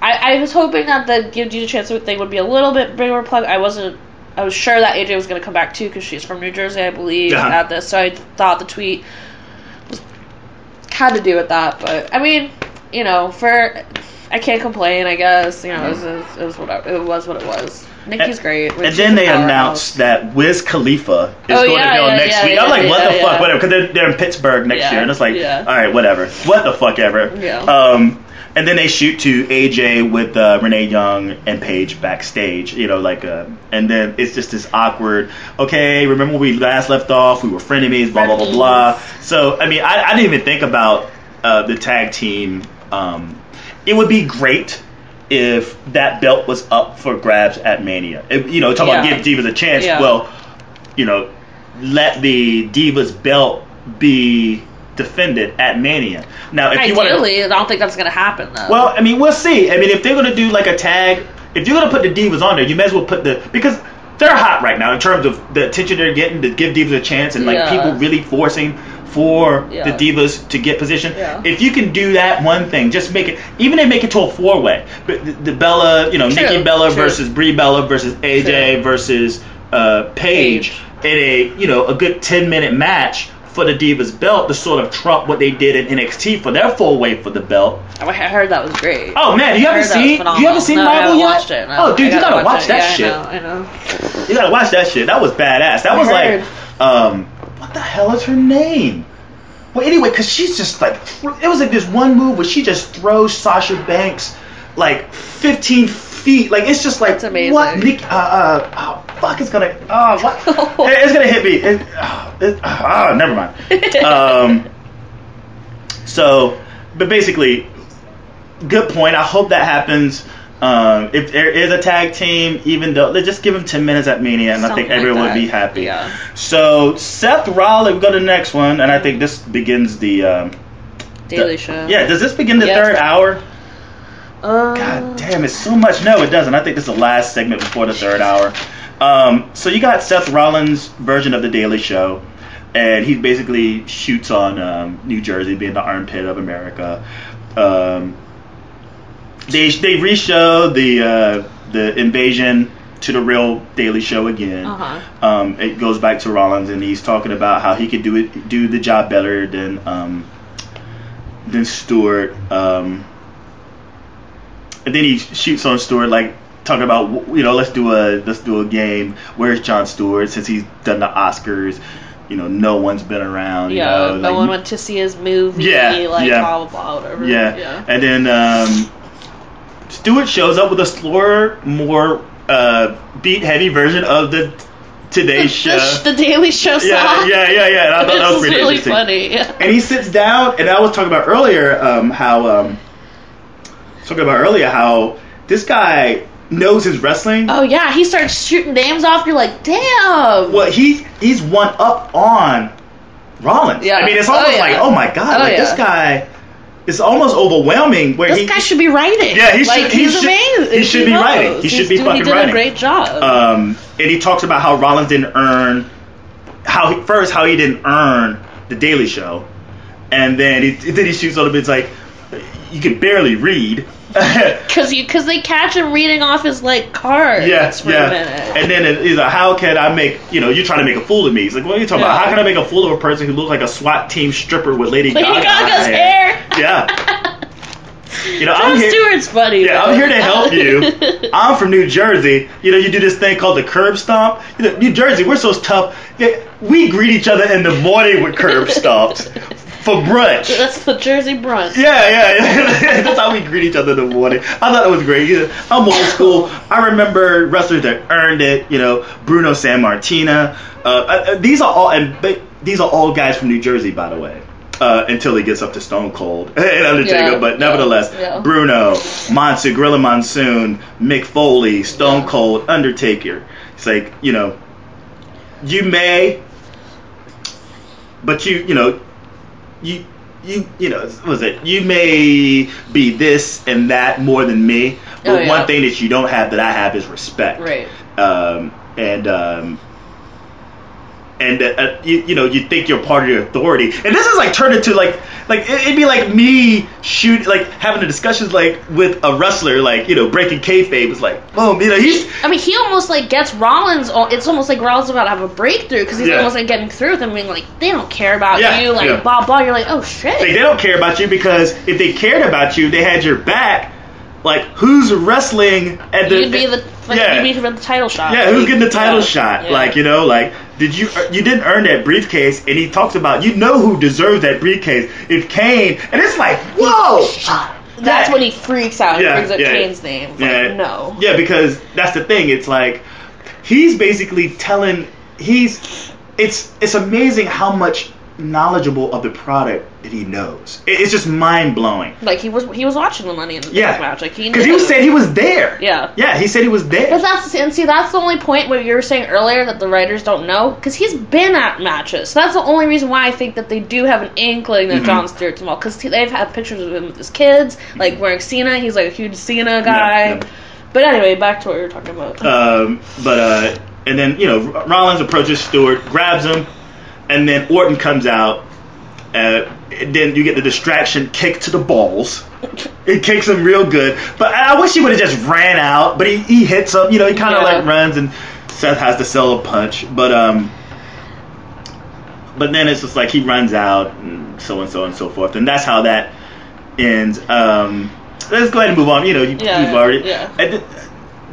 I was hoping that the Give Divas a Chance thing would be a little bit bigger plug. I was sure that AJ was going to come back too because she's from New Jersey, I believe, at this. So I thought the tweet had to do with that. But I mean, I can't complain. I guess it was what it was. Nikki's great. And then they announced that Wiz Khalifa is going to go next week. I'm like, what the fuck, whatever, because they're in Pittsburgh next year, and it's like, all right, whatever, what the fuck ever. Yeah. And then they shoot to AJ with Renee Young and Paige backstage, and then it's just this awkward, okay, remember when we last left off, we were frenemies, blah, blah, blah, blah. So, I mean, I didn't even think about the tag team. It would be great if that belt was up for grabs at Mania. Talk about give Divas a chance. Yeah. Well, let the Divas belt be defended at Mania. Now, if ideally, I don't think that's going to happen, though. Well, I mean, we'll see. I mean, if they're going to do like a tag, if you're going to put the Divas on there, you may as well put because they're hot right now in terms of the attention they're getting to give Divas a chance and like people really forcing for the Divas to get position. Yeah. If you can do that one thing, just make it, even they make it to a 4-way. But the Bella, Nikki Bella versus Brie Bella versus AJ versus Paige in a good 10-minute match for the Divas belt to sort of trump what they did in NXT for their 4-way for the belt. I heard that was great. Oh man, you haven't seen Rival yet? Watched it, no. Oh dude, you gotta watch that shit. I know. You gotta watch that shit. That was badass. That was like, what the hell is her name? Well, anyway, because she's just like, it was like this one move where she just throws Sasha Banks like 15 feet. Like, it's just like, that's amazing. What? Fuck, it's gonna, what? It's gonna hit me. Never mind. But basically, good point. I hope that happens. If there is a tag team, even though they just give them 10 minutes at Mania, and I think everyone would be happy. Yeah. So Seth Rollins, we go to the next one, and I think this begins the Daily Show. Yeah, does this begin the third hour? God damn, it's so much. No, it doesn't. I think this is the last segment before the third hour. So you got Seth Rollins' version of the Daily Show, and he basically shoots on New Jersey being the armpit of America. They re-show the invasion to the real Daily Show again. It goes back to Rollins, and he's talking about how he could do the job better than Stewart. And then he shoots on Stewart, like talking about let's do a game. Where's Jon Stewart, since he's done the Oscars? No one's been around. No one went to see his movie. Blah blah blah, whatever. Yeah. And then Stewart shows up with a slower, more beat-heavy version of the Today Show. The Daily Show song. Yeah. And I thought that was pretty really interesting. Funny. Yeah. And he sits down, and I was talking about earlier how this guy knows his wrestling. Oh yeah, he starts shooting names off. You're like, damn. Well, he's one up on Rollins. Yeah. I mean, it's almost like, oh my god, this guy. It's almost overwhelming. Where this guy should be writing. Yeah, he's amazing. He should be writing. He should be fucking writing. He did a great job. And he talks about how Rollins didn't earn how he didn't earn the Daily Show, and then he shoots on him. It's like you can barely read. Because they catch him reading off his cards for a minute. And then he's like, how can I make, you're trying to make a fool of me. He's like, what are you talking about? How can I make a fool of a person who looks like a SWAT team stripper with Lady Gaga's hair? Yeah. Jon Stewart's funny. Yeah, I'm here to help you. I'm from New Jersey. You do this thing called the curb stomp. New Jersey, we're so tough. We greet each other in the morning with curb stomps. For brunch. That's the Jersey brunch. Yeah. That's how we greet each other in the morning. I thought it was great. I'm old school. I remember wrestlers that earned it. Bruno Sammartino. These are all guys from New Jersey, by the way. Until he gets up to Stone Cold and Undertaker, but nevertheless, Bruno, Gorilla Monsoon, Mick Foley, Stone Cold, Undertaker. It's like you may, but you may be this and that more than me, but one thing that you don't have that I have is respect. Right. You think you're part of the authority, and this is turned into it'd be like me having a discussions with a wrestler breaking kayfabe. It's like, boom, he almost gets Rollins. It's almost like Rollins about to have a breakthrough because he's almost getting through with him, being they don't care about you, blah blah. You're like, oh shit. They don't care about you because if they cared about you, they had your back like, who's wrestling at the... You'd be the title shot. Yeah, who's getting the title shot? Yeah. Like, you know, like, you didn't earn that briefcase, and he talks about, you know who deserves that briefcase. If Kane, and it's like, whoa! That's when he freaks out and brings up Kane's name. Like, no. Yeah, because that's the thing. It's like, he's basically telling, it's amazing how much knowledgeable of the product that he knows. It's just mind blowing. Like he was watching the Money in the Bank match. Like because he said he was there. Yeah, he said he was there. But that's the only point where you were saying earlier that the writers don't know, because he's been at matches. So that's the only reason why I think that they do have an inkling that Jon Stewart's involved, because they've had pictures of him with his kids, like wearing Cena. He's like a huge Cena guy. Yeah. But anyway, back to what we were talking about. And then Rollins approaches Stewart, grabs him. And then Orton comes out, and then you get the distraction kick to the balls. It kicks him real good. But I wish he would have just ran out, but he hits him. He kind of like runs, and Seth has to sell a punch. But then it's just like he runs out, and so and so forth. And that's how that ends. Let's go ahead and move on. You've already... Yeah. And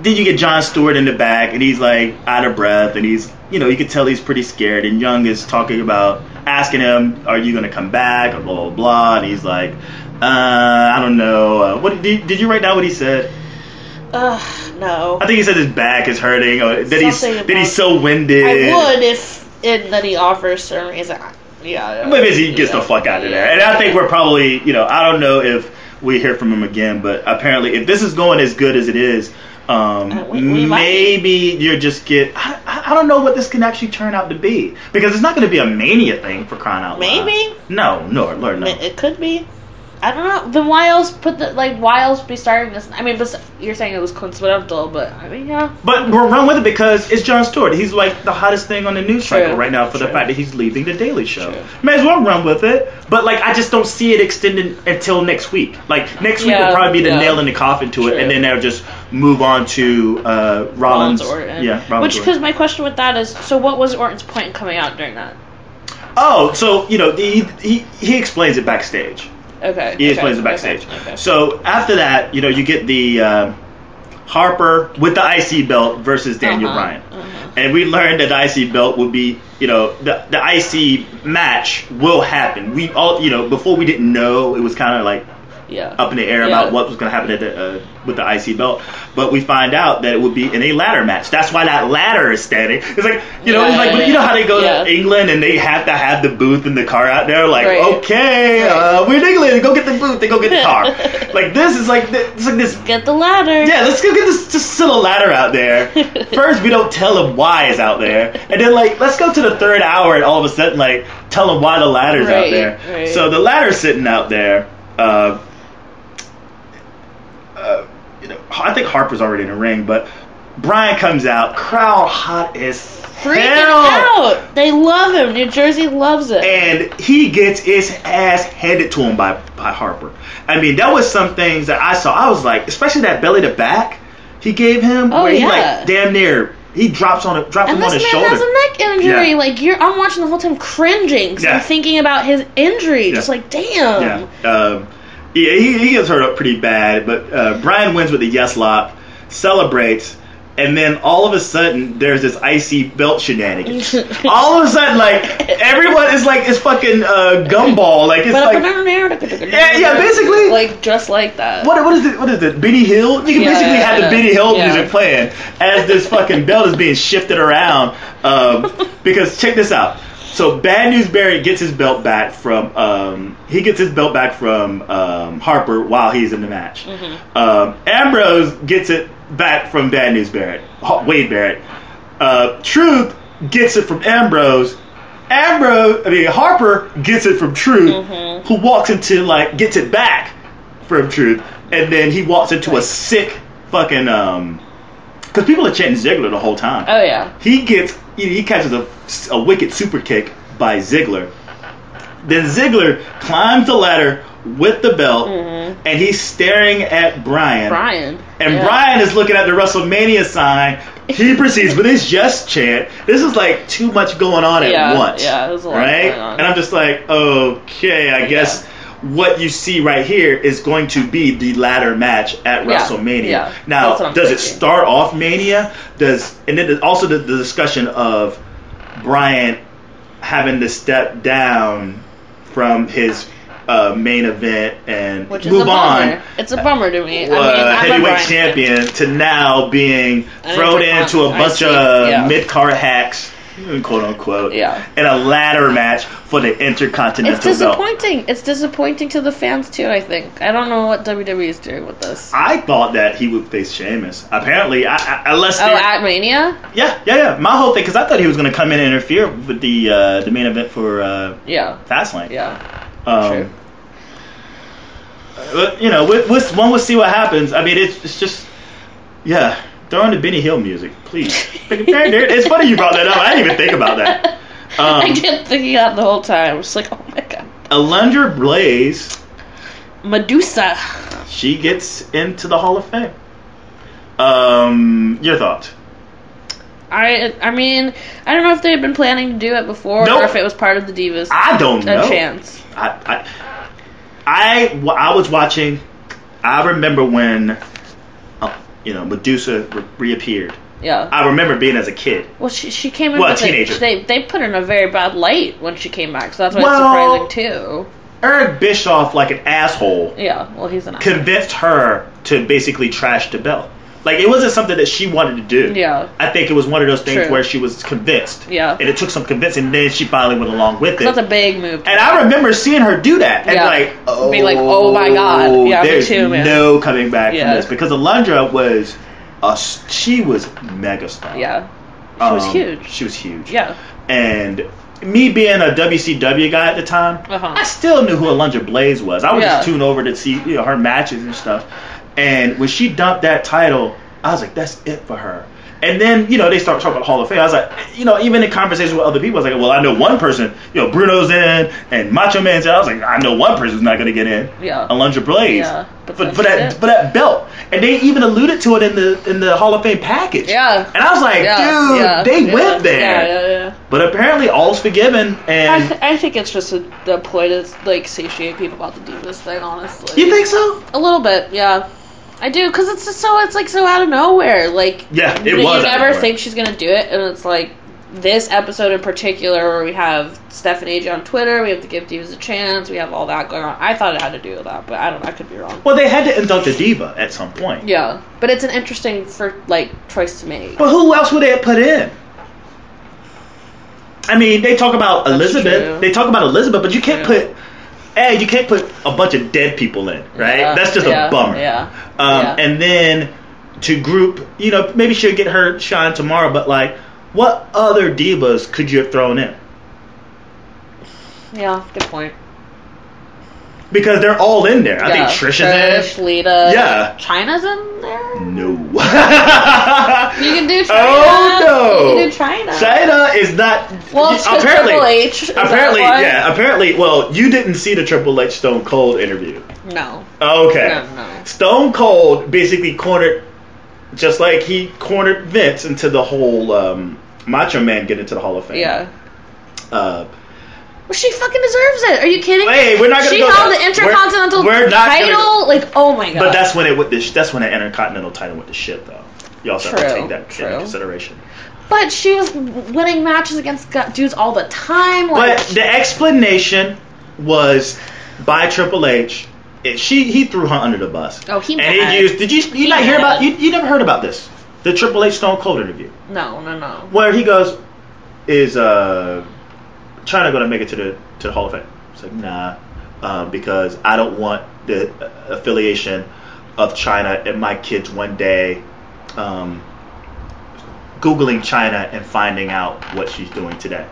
then you get Jon Stewart in the back, and he's like out of breath, and he's... you can tell he's pretty scared, and Young is asking him, are you going to come back, or blah, blah, blah, and he's like, I don't know. What did you write down what he said? No. I think he said his back is hurting, or that he's so winded. I would if that he offers certain reason. Yeah. Maybe he gets the fuck out of there. And I think we're probably, I don't know if we hear from him again, but apparently if this is going as good as it is, maybe you're just I don't know what this can actually turn out to be, because it's not going to be a Mania thing, for crying out loud. Maybe. No. It could be. I don't know. Then why else why else be starting this? I mean, but you're saying it was coincidental, but I mean, yeah. But we'll run with it because it's Jon Stewart. He's like the hottest thing on the news cycle right now for the fact that he's leaving the Daily Show. May as well run with it. But I just don't see it extending until next week. Next week will probably be the nail in the coffin to it, and then they'll just move on to Rollins. Orton. Yeah, Rollins. Which, because my question with that is, so what was Orton's point in coming out during that? Oh, so he explains it backstage. Okay. He explains it backstage. Okay. So after that, you get the Harper with the IC belt versus Daniel Bryan. And we learned that the IC belt would be, the IC match will happen. We all, before we didn't know, it was kind of like up in the air about what was going to happen with the IC belt. But we find out that it would be in a ladder match. That's why that ladder is standing. It's like, you know how they go to England and they have to have the booth and the car out there? Okay, we're in England. Go get the booth and go get the car. This is this. Get the ladder. Yeah, let's go get this just silly ladder out there. First, we don't tell them why it's out there. And then, let's go to the third hour and all of a sudden, tell them why the ladder's out there. Right. So the ladder's sitting out there. I think Harper's already in the ring, but Bryan comes out, crowd hot as freaking out. They love him. New Jersey loves it. And he gets his ass handed to him by Harper. I mean, that was some things that I saw. I was like, especially that belly to back he gave him, where he damn near he drops on his shoulder. And this man has a neck injury. Yeah. I'm watching the whole time cringing because I'm thinking about his injury. Just damn. Yeah. He gets hurt up pretty bad, but Bryan wins with the yes lock, celebrates, and then all of a sudden there's this IC belt shenanigans. All of a sudden, everyone is it's fucking gumball. Basically, just like that. What is it? Benny Hill? You can basically have the Benny Hill music playing as this fucking belt is being shifted around. Because check this out. So Bad News Barrett gets his belt back from Harper while he's in the match. Ambrose gets it back from Bad News Barrett, Wade Barrett. Truth gets it from Ambrose. Harper gets it from Truth, who walks into gets it back from Truth, and then he walks into a sick fucking because people are chanting Ziggler the whole time. Oh yeah. He catches a wicked super kick by Ziggler. Then Ziggler climbs the ladder with the belt, and he's staring at Bryan. And Bryan is looking at the WrestleMania sign. He proceeds with his yes chant. This is too much going on at once. Yeah, there's a lot going on. And I'm just like, okay, I guess what you see right here is going to be the ladder match at WrestleMania. Yeah. Now, does it start off Mania? And then also the discussion of Bryan having to step down from his main event and move on. It's a bummer to me. Heavyweight champion to now being thrown into a bunch of mid-card hacks, quote unquote, in a ladder match for the Intercontinental It's disappointing. Belt. It's disappointing to the fans too, I think. I don't know what WWE is doing with this. I thought that he would face Sheamus. Apparently, at Mania? Yeah. My whole thing, because I thought he was going to come in and interfere with the main event for Fastlane. Yeah. True. One will see what happens. I mean, it's just, throw in the Benny Hill music, please. It's funny you brought that up. I didn't even think about that. I kept thinking that the whole time. I was like, oh my god. Alundra Blaze. Medusa. She gets into the Hall of Fame. Your thoughts? I mean, I don't know if they had been planning to do it before or if it was part of the Divas. I don't know. A chance. I was watching. I remember when, Medusa reappeared. Yeah. I remember being as a kid. Well, she came in a teenager. They put her in a very bad light when she came back, so that's why it's surprising too. Eric Bischoff, like an asshole. Yeah, well, he's an asshole. Convinced her to basically trash the belt. Like, it wasn't something that she wanted to do. Yeah. I think it was one of those things where she was convinced. Yeah. And it took some convincing, and then she finally went along with it. That's a big move. And I remember seeing her do that. And being like, oh my god. Yeah, there's me too, man. no coming back from this. Because Alundra was mega star. Yeah. She was huge. She was huge. Yeah. And me being a WCW guy at the time, I still knew who Alundra Blaze was. I was just tuned over to see her matches and stuff. And when she dumped that title, I was like, that's it for her. And then, they start talking about Hall of Fame. I was like, even in conversations with other people, I was like, well, I know one person, Bruno's in, and Macho Man's in. I was like, I know one person's not going to get in. Yeah. Alundra Blaze. Yeah. For that belt. And they even alluded to it in the Hall of Fame package. Yeah. And I was like, dude, they went there. Yeah. But apparently all's forgiven. And I think it's just a ploy to, satiate people about the Divas thing, honestly. You think so? A little bit, yeah. I do, because it's so out of nowhere. Like, it was. You never think she's gonna do it, and it's like this episode in particular, where we have Stephanie Age on Twitter, we have to give Divas a chance, we have all that going on. I thought it had to do with that, but I don't know. I could be wrong. Well, they had to induct a diva at some point. Yeah, but it's an interesting choice to make. But who else would they have put in? I mean, they talk about Elizabeth. They talk about Elizabeth, but you can't put. You can't put a bunch of dead people in, right? Yeah, that's just a bummer. Yeah. And then to group, maybe she'll get her shine tomorrow, but what other divas could you have thrown in? Yeah, good point. Because they're all in there. I think Trish is in. Lita. Yeah. Chyna's in there? No. You can do Chyna. Oh, no. You can do Chyna. Chyna is not... Well, it's Triple H. Apparently, well, you didn't see the Triple H Stone Cold interview. No. Okay. No. Stone Cold basically cornered, just like he cornered Vince into the whole Macho Man get into the Hall of Fame. Yeah. Well, she fucking deserves it. Are you kidding me? Hey, we're not gonna. She held the Intercontinental title. Oh my god. But that's when that's when the Intercontinental title went to shit, though. You also have to take that into consideration. But she was winning matches against dudes all the time. But the explanation was by Triple H. He threw her under the bus. Oh, he and he used. Did you not hear about? You never heard about this? The Triple H Stone Cold interview. No. Where he goes, is China going to make it to the Hall of Fame? It's like, nah, because I don't want the affiliation of China and my kids one day Googling China and finding out what she's doing today.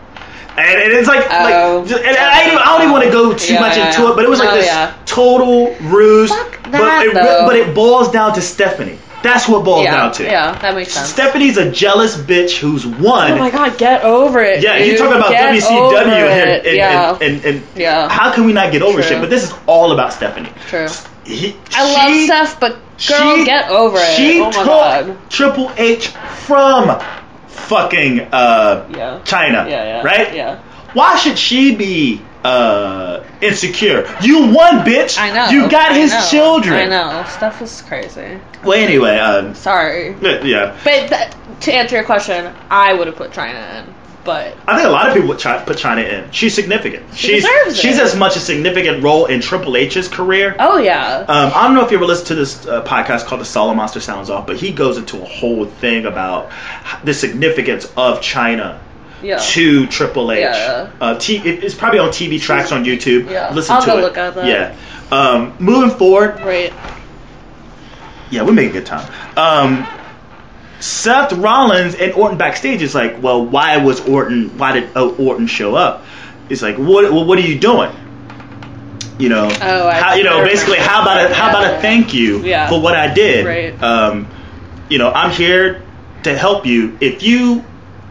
And it's like, I don't even want to go too much into it, but it was this total ruse. But it boils down to Stephanie. That's what boils down to. Yeah, that makes sense. Stephanie's a jealous bitch who's won. Oh my god, get over it. Yeah, you're talking about WCW and how can we not get over shit? But this is all about Stephanie. True. I love Steph, but girl, get over it. She took Triple H from fucking China. Yeah. Right? Yeah. Why should she be insecure? You won, bitch. I know. You got his children. I know. Stuff is crazy. Well, anyway. Sorry. Yeah. But to answer your question, I would have put China in. But I think a lot of people would put China in. She's significant. She's as much a significant role in Triple H's career. Oh, yeah. I don't know if you ever listened to this podcast called The Solid Monster Sounds Off, but he goes into a whole thing about the significance of China to Triple H. Yeah. It's probably on TV tracks on YouTube. Yeah. Listen to it. I'll go look at that. Yeah. Moving forward. Right. Yeah, we make a good time. Seth Rollins and Orton backstage is like, well, why did Orton show up? It's like, what are you doing? You know, basically, how about a thank you for what I did? Right. I'm here to help you. If you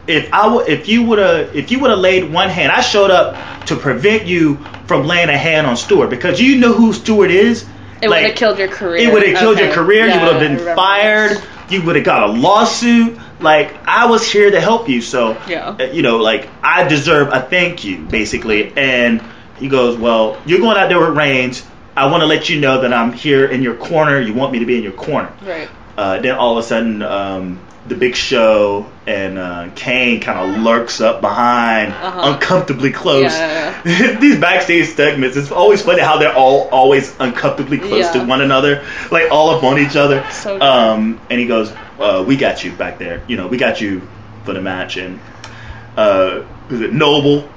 would have laid one hand, I showed up to prevent you from laying a hand on Stewart, because you know who Stewart is. It would have killed your career. It would have killed your career. You would have been fired. You would have got a lawsuit. Like, I was here to help you, so I deserve a thank you, basically. And he goes, well, you're going out there with Reigns. I want to let you know that I'm here in your corner. You want me to be in your corner. Right. Then all of a sudden, the Big Show and Kane kind of lurks up behind, uncomfortably close. Yeah. These backstage segments, it's always funny how they're all always uncomfortably close to one another, like all up on each other. So and he goes, we got you back there. We got you for the match. And Noble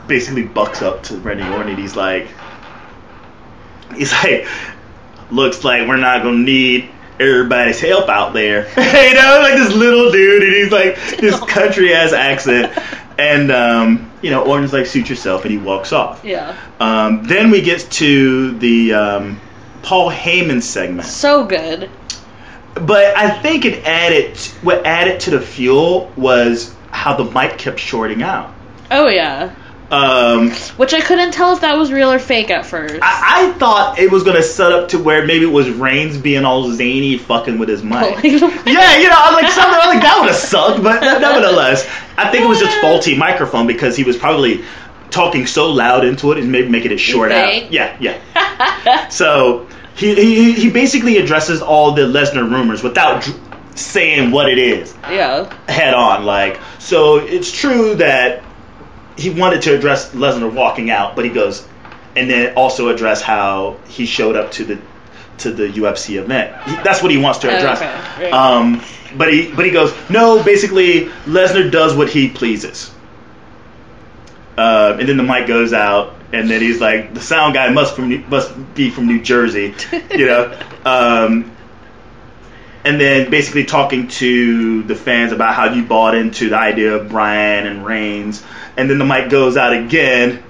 basically bucks up to Randy Orton, and he's like, looks like we're not going to need everybody's help out there. Like this little dude, and he's like this country ass accent, and Orton's like, suit yourself, and he walks off. Yeah. Then we get to the Paul Heyman segment. So good. But I think what added to the fuel was how the mic kept shorting out. Oh yeah. Which I couldn't tell if that was real or fake at first. I thought it was going to set up to where maybe it was Reigns being all zany fucking with his mic. I was like, something like that would have sucked, but nevertheless, I think it was just faulty microphone, because he was probably talking so loud into it and maybe making it short out. Yeah. So he basically addresses all the Lesnar rumors without saying what it is. Yeah. Head on. Like, so it's true that he wanted to address Lesnar walking out, but he goes, and then also address how he showed up to the UFC event. That's what he wants to address. Okay. Right. But he goes, no, basically Lesnar does what he pleases. And then the mic goes out, and then he's like, the sound guy must be from New Jersey, and then basically talking to the fans about how you bought into the idea of Bryan and Reigns. And then the mic goes out again,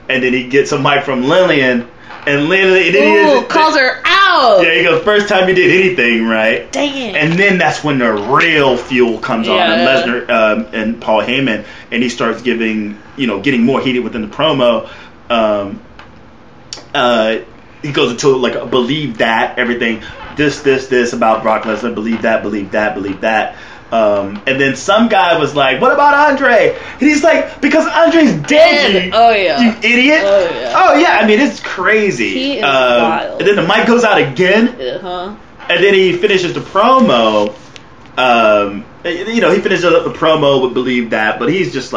and then he gets a mic from Lillian, and Lillian calls her out. Yeah, he goes, first time you did anything right. Dang. And then that's when the real fuel comes on, and Lesnar and Paul Heyman, and he starts getting more heated within the promo. He goes into like a believe that everything, this about Brock Lesnar, believe that. And then some guy was like, what about Andre? And he's like, because Andre's dead. Oh, yeah. You idiot. Oh, yeah. I mean, it's crazy. He is wild. And then the mic goes out again. And then he finishes the promo. He finishes up the promo with believe that, but he's just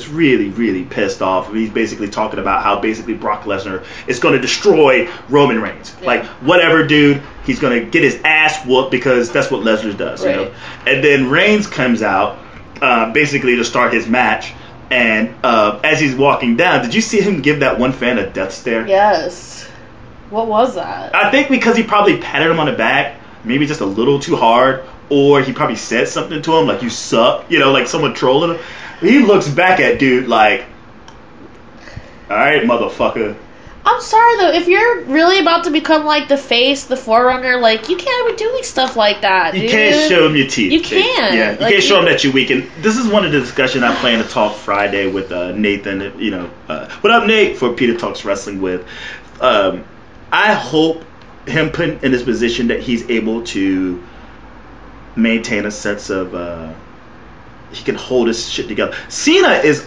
really, really pissed off. He's basically talking about how basically Brock Lesnar is going to destroy Roman Reigns. Yeah. Like, whatever, dude, he's going to get his ass whooped, because that's what Lesnar does. Right. And then Reigns comes out, basically to start his match, and as he's walking down, did you see him give that one fan a death stare? Yes. What was that? I think because he probably patted him on the back, maybe just a little too hard. Or he probably said something to him, like, you suck, like someone trolling him. He looks back at dude like, all right, motherfucker. I'm sorry, though. If you're really about to become, like, the face, the forerunner, like, you can't be doing stuff like that, dude. You can't show him your teeth. You can't. Yeah, you can't show him that you're weak. And this is one of the discussions I plan to talk Friday with Nathan, what up, Nate, for Peter Talks Wrestling with. I hope him put in this position that he's able to maintain a sense of he can hold his shit together. Cena is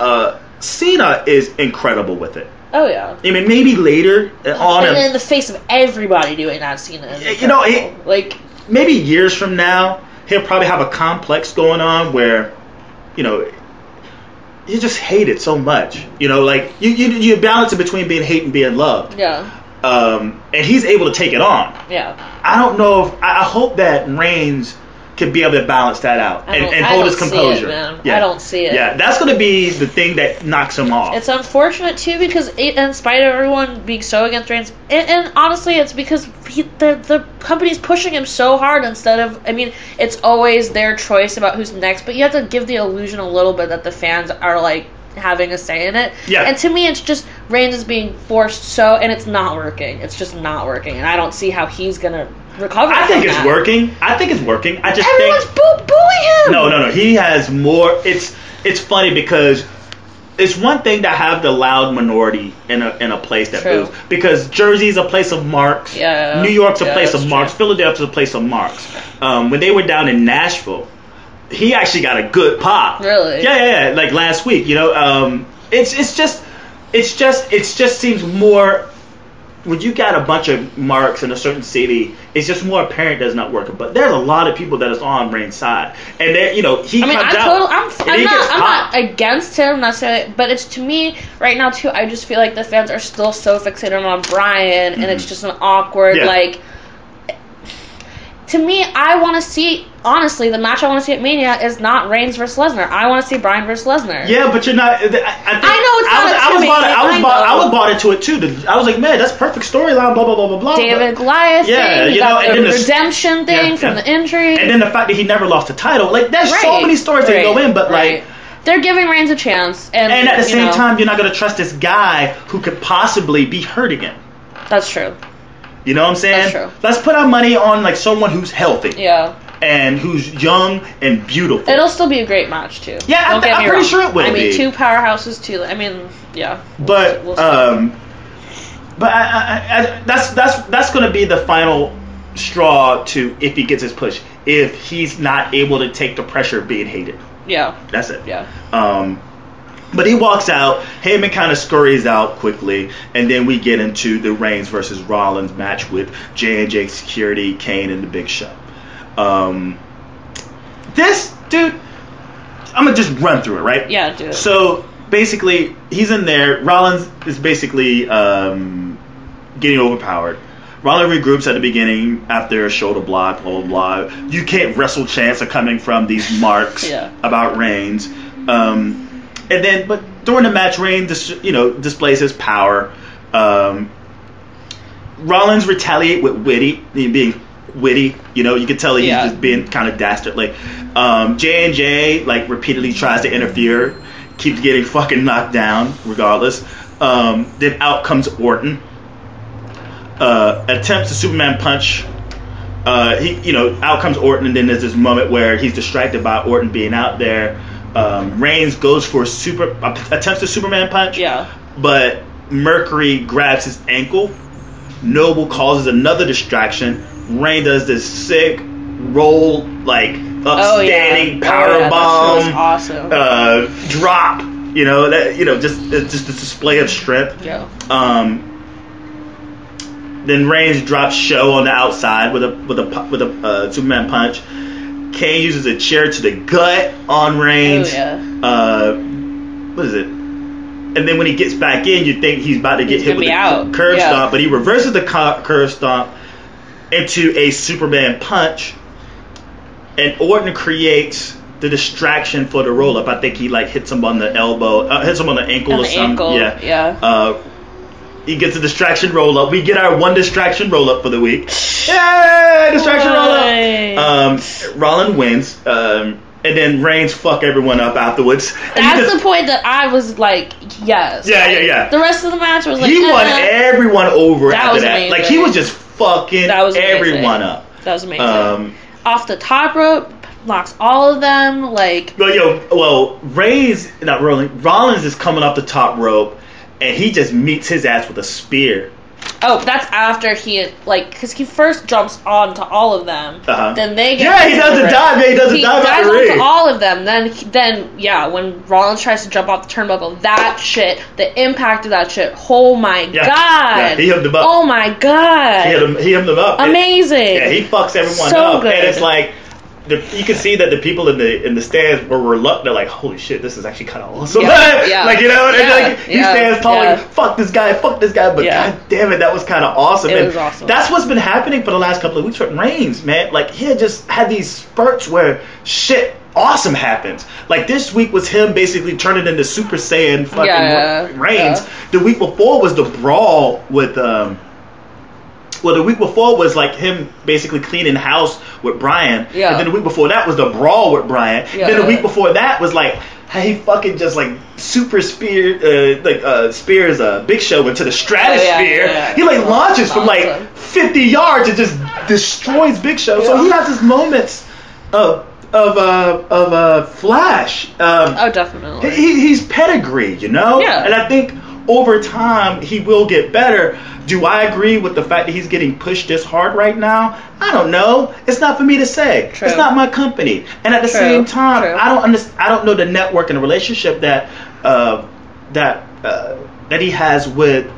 incredible with it. Oh yeah. I mean, maybe later on, and in the face of everybody doing that, Cena is incredible. You know, like maybe years from now, he'll probably have a complex going on where, you know, you just hate it so much. You know, like you balance it between being hate and being loved. Yeah. And he's able to take it on. Yeah. I don't know if I hope that Reigns can be able to balance that out and hold his composure. Yeah. I don't see it. Yeah, that's going to be the thing that knocks him off. It's unfortunate too because in spite of everyone being so against Reigns, and honestly, it's because the company's pushing him so hard instead of. I mean, it's always their choice about who's next, but you have to give the illusion a little bit that the fans are like having a say in it. Yeah. And to me, it's just Reigns is being forced so, and it's not working. It's just not working, and I don't see how he's gonna recover. I think it's working. I just everyone's booing him. No. He has more. It's funny because it's one thing to have the loud minority in a place that boos, because Jersey's a place of marks. Yeah. New York's a place of marks. Philadelphia's a place of marks. When they were down in Nashville, he actually got a good pop. Really? Yeah. Like last week, you know. It just seems more. When you got a bunch of marks in a certain city, it's just more apparent that's not working. But there's a lot of people that is on Reigns' side, and they, you know, he comes out. I'm not against him necessarily, but it's to me right now too. I just feel like the fans are still so fixated on Bryan, and it's just an awkward like. To me, I want to see, honestly, the match I want to see at Mania is not Reigns versus Lesnar. I want to see Bryan versus Lesnar. Yeah, but you're not. I was bought into it too. I was like, man, that's perfect storyline. Blah blah blah blah blah. David Goliath thing. You got the redemption thing from the injury, and then the fact that he never lost the title. Like, there's so many stories that go in, but like. They're giving Reigns a chance, and at the same time, you're not going to trust this guy who could possibly be hurt again. That's true. You know what I'm saying? That's true. Let's put our money on like someone who's healthy. Yeah. And who's young and beautiful. It'll still be a great match too. Yeah, I'm pretty sure it will be. I mean, two powerhouses too. I mean, yeah. But that's going to be the final straw to if he gets his push. If he's not able to take the pressure of being hated. Yeah. That's it. Yeah. But he walks out. Heyman kind of scurries out quickly, and then we get into the Reigns versus Rollins match with J&J Security, Kane, and the Big Show. This dude, I'm gonna just run through it, right? Yeah, do it. So basically, he's in there. Rollins is basically getting overpowered. Rollins regroups at the beginning after a shoulder block, blah blah blah. You can't wrestle chants are coming from these marks about Reigns. And then, but during the match, Reigns, displays his power. Rollins retaliate with being witty. You know, you can tell he's just being kind of dastardly. J&J repeatedly tries to interfere, keeps getting fucking knocked down regardless. Then out comes Orton. Attempts a Superman punch. Out comes Orton, and then there's this moment where he's distracted by Orton being out there. Reigns goes for attempts a Superman punch. Yeah. But Mercury grabs his ankle. Noble causes another distraction. Reigns does this sick roll, upstanding power bomb. Awesome. Drop. Just a display of strength. Yeah. Then Reigns drops Show on the outside with a Superman punch. Kane uses a chair to the gut on Reigns. Oh, yeah. What is it? And then when he gets back in, you think he's about to get hit with a curve stomp, but he reverses the curve stomp into a Superman punch, and Orton creates the distraction for the roll-up. I think he hits him on the elbow, hits him on the ankle or something. Yeah. He gets a distraction roll-up. We get our one distraction roll-up for the week. Yay! Distraction roll-up. Rollins wins. And then Reigns fuck everyone up afterwards. That's the point that I was like, yes. Yeah. The rest of the match was he won everyone over after that. Amazing. He was just fucking everyone up. That was amazing. Off the top rope, knocks all of them. Rollins is coming off the top rope. And he just meets his ass with a spear Oh, that's after he, because he first jumps onto all of them. Then they get... Yeah, he doesn't dive. Yeah, he doesn't dive out the ring. He dives onto all of them. Then, when Rollins tries to jump off the turnbuckle, that shit, the impact of that shit, oh my God. Yeah, he hemmed him up. Oh my God. He hemmed him up. Amazing. He fucks everyone so up. Good. And it's like... you can see that the people in the stands were reluctant. They're like, "Holy shit, this is actually kind of awesome!" He stands tall, like, "Fuck this guy!" But god damn it, that was kind of awesome. It was awesome. That's what's been happening for the last couple of weeks with Reigns, man. Like, he had just had these spurts where shit awesome happens. Like, this week was him basically turning into Super Saiyan fucking Reigns. Yeah. The week before was the brawl with the week before was like him basically cleaning house with Brian. Yeah. And then the week before that was the brawl with Brian. Yeah. Then the week before that was like he fucking just like super spears Big Show into the stratosphere. Yeah. He like launches from like 50 yards and just destroys Big Show. Yeah. So he has his moments of flash. Definitely. He's pedigree, you know? Yeah. And I think over time he will get better. Do I agree with the fact that he's getting pushed this hard right now? I don't know. It's not for me to say. True. It's not my company. And at the same time, I don't know the network and the relationship that he has with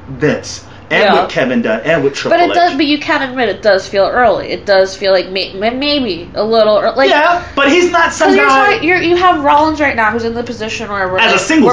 Vince and with Kevin Dunn and with Triple H. But you can admit it does feel early. It does feel like maybe a little like. Yeah, but he's not some guy. You have Rollins right now, who's in the position where we're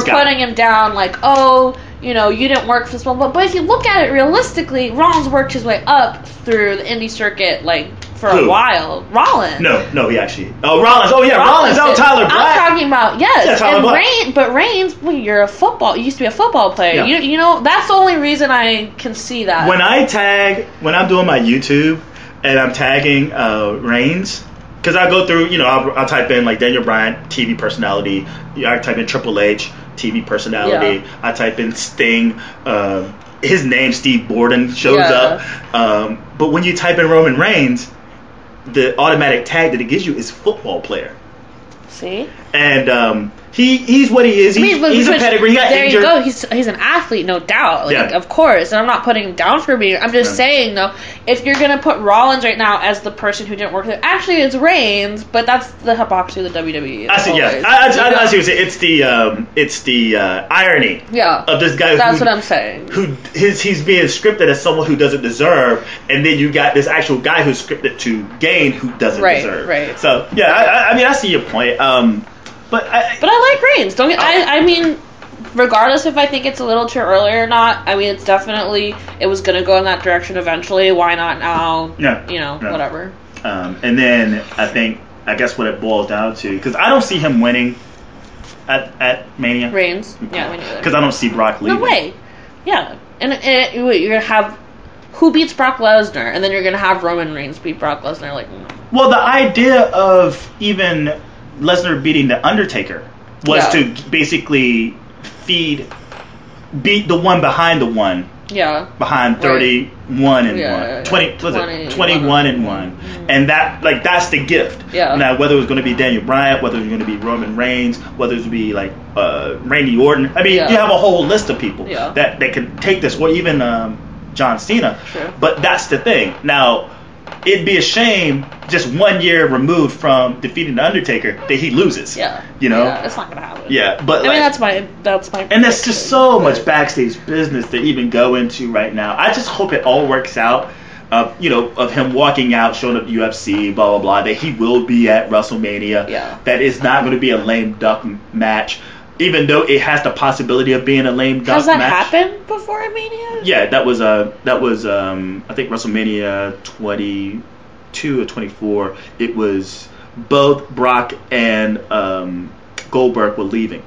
putting him down, like, oh, you didn't work for this one. But if you look at it realistically, Rollins worked his way up through the indie circuit, like, for a while. Rollins. No, he actually. Oh, Rollins. Oh, yeah, Rollins. Oh, Tyler Black. I'm talking about, yes. Yeah, Tyler Black. But Reigns, well, you used to be a football player. Yeah. You know, that's the only reason I can see that. When I'm doing my YouTube and I'm tagging Reigns, because I go through, I'll type in like Daniel Bryan, TV personality. I type in Triple H, TV personality. Yeah. I type in Sting. His name, Steve Borden, shows up. But when you type in Roman Reigns, the automatic tag that it gives you is football player. See? And he's what he is. He's a pedigree. He got injured. There you go. He's an athlete, no doubt. Like, of course. And I'm not putting him down for being. I'm just saying, though, if you're going to put Rollins right now as the person who didn't work there, actually it's Reigns, but that's the hypocrisy of the WWE. I see. Yeah, I see what you're saying. It's the irony. Yeah. Of this guy. That's what I'm saying. He's being scripted as someone who doesn't deserve, and then you got this actual guy who's scripted to gain who doesn't deserve. Right. So yeah, I mean, I see your point. But I like Reigns. I mean, regardless if I think it's a little too early or not, I mean, it's definitely, it was going to go in that direction eventually. Why not now? Whatever. And then I guess what it boils down to, because I don't see him winning at Mania. Reigns? Yeah, me neither. Because I don't see Brock leaving. No way. Yeah. And you're going to have, who beats Brock Lesnar? And then you're going to have Roman Reigns beat Brock Lesnar. Like, no. Well, the idea of even Lesnar beating The Undertaker was to basically beat the one behind the one. Yeah. Behind 31 and 1. 21 and 1. Mm-hmm. And that's the gift. Yeah. Now, whether it was going to be Daniel Bryan, whether it was going to be Roman Reigns, whether it was going to be like Randy Orton. I mean, you have a whole list of people that can take this, or even John Cena. Sure. But that's the thing. Now, it'd be a shame just 1 year removed from defeating The Undertaker that he loses. Yeah. Yeah, it's not going to happen. Yeah, but I mean, that's my and there's just so much backstage business to even go into right now. I just hope it all works out. Of him walking out, showing up at UFC, blah, blah, blah, that he will be at WrestleMania. Yeah. That it's not going to be a lame duck match. Even though it has the possibility of being a lame duck match. Has that happened before at Mania? Yeah, that was I think WrestleMania 22 or 24. It was both Brock and Goldberg were leaving.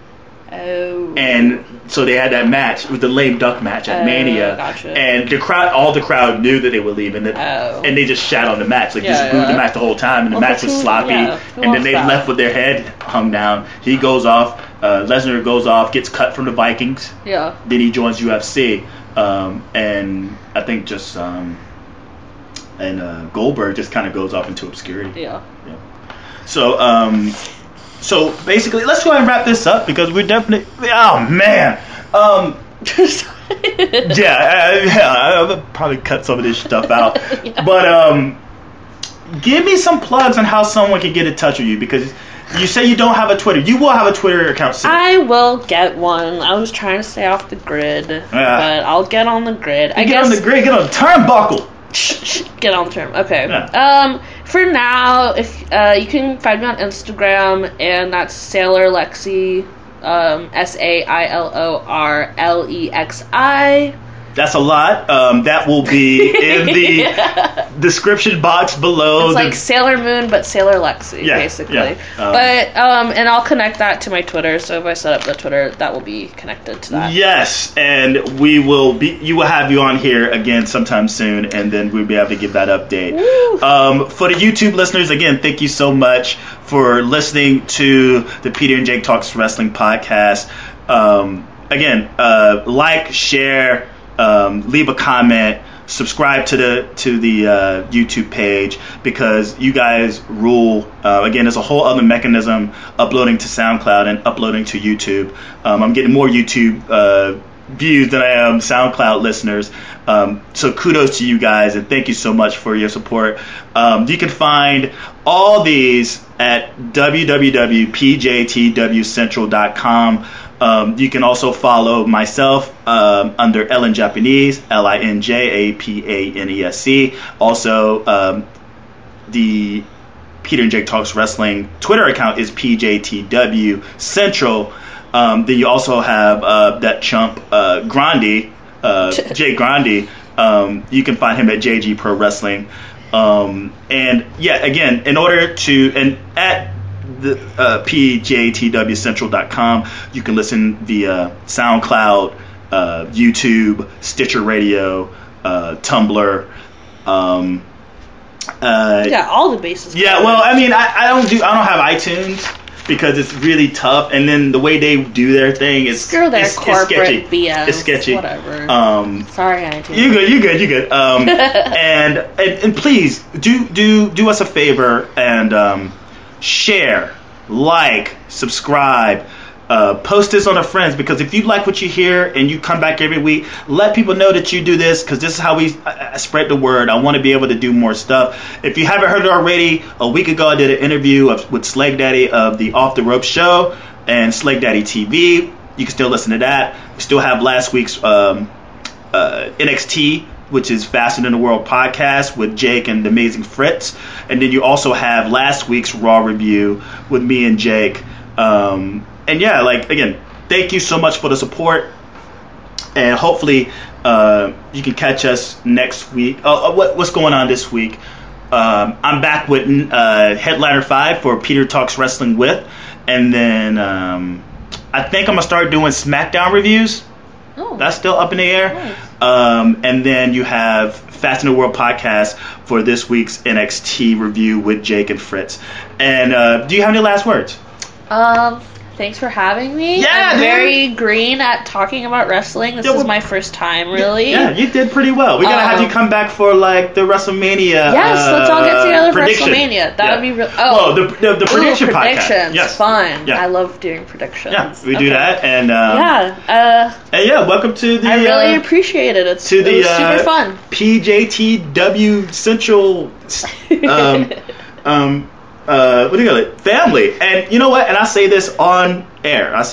Oh. And so they had that match. It was the lame duck match at Mania. Gotcha. And all the crowd knew that they were leaving. And they just shat on the match. Just booed the match the whole time. And the match was sloppy. And then they left with their head hung down. He goes off. Lesnar goes off, gets cut from the Vikings. Yeah. Then he joins UFC. And I think just... Goldberg just kind of goes off into obscurity. Yeah. So basically, let's go ahead and wrap this up because we're definitely. Oh man. I'll probably cut some of this stuff out. Yeah. But give me some plugs on how someone can get in touch with you, because you say you don't have a Twitter. You will have a Twitter account soon. I will get one. I was trying to stay off the grid, but I'll get on the grid. Get on the grid. Get on the turnbuckle. Get on the term. Okay. Yeah. For now, if you can find me on Instagram, and that's Sailor Lexi, SailorLexi. That's a lot. That will be in the description box below. It's like Sailor Moon, but Sailor Lexi, basically. Yeah. But and I'll connect that to my Twitter. So if I set up the Twitter, that will be connected to that. Yes, and you will have you on here again sometime soon, and then we'll be able to give that update. For the YouTube listeners, again, thank you so much for listening to the Peter and Jake Talks Wrestling podcast. Again, like, share. Leave a comment, subscribe to the YouTube page, because you guys rule. Again, there's a whole other mechanism uploading to SoundCloud and uploading to YouTube. I'm getting more YouTube views than I am SoundCloud listeners. So kudos to you guys, and thank you so much for your support. You can find all these at www.pjtwcentral.com. You can also follow myself under Ellen Japanese, LinJapanesC. Also, the Peter and Jake Talks Wrestling Twitter account is PJTW Central. Then you also have that chump Grandi, Jay Grandi. You can find him at JG Pro Wrestling. And yeah, again, in order to at the pjtwcentral.com, you can listen via SoundCloud, YouTube, Stitcher Radio, Tumblr. All the bases. Yeah, well, I mean, I don't have iTunes, because it's really tough, and then the way they do their thing is corporate it's sketchy. BS. It's sketchy. Whatever. Sorry, iTunes. You're good. And please do us a favor and share, like, subscribe, post this on our friends, because if you like what you hear and you come back every week, let people know that you do this, because this is how we spread the word. I want to be able to do more stuff. If you haven't heard it already, a week ago I did an interview with Slag Daddy of the Off the Rope Show and Slag Daddy TV. You can still listen to that. We still have last week's NXT, which is Faster Than the World podcast with Jake and the Amazing Fritz. And then you also have last week's Raw review with me and Jake. And yeah, again, thank you so much for the support. And hopefully you can catch us next week. What's going on this week? I'm back with Headliner 5 for Peter Talks Wrestling with. And then I think I'm going to start doing SmackDown reviews. Oh. That's still up in the air. Nice. And then you have Fast in the World podcast for this week's NXT review with Jake and Fritz. And do you have any last words? Thanks for having me. Yeah, I'm very green at talking about wrestling. This is my first time, really. Yeah, you did pretty well. We gotta have you come back for the WrestleMania. Yes, let's all get together for WrestleMania. That would be real. Oh, the prediction podcast. Predictions. Yes, fun. Yeah. I love doing predictions. Yeah, we do that, and and welcome to the. I really appreciate it. It was super fun. PJTW Central. What do you call it? Family. And you know what? And I say this on air. If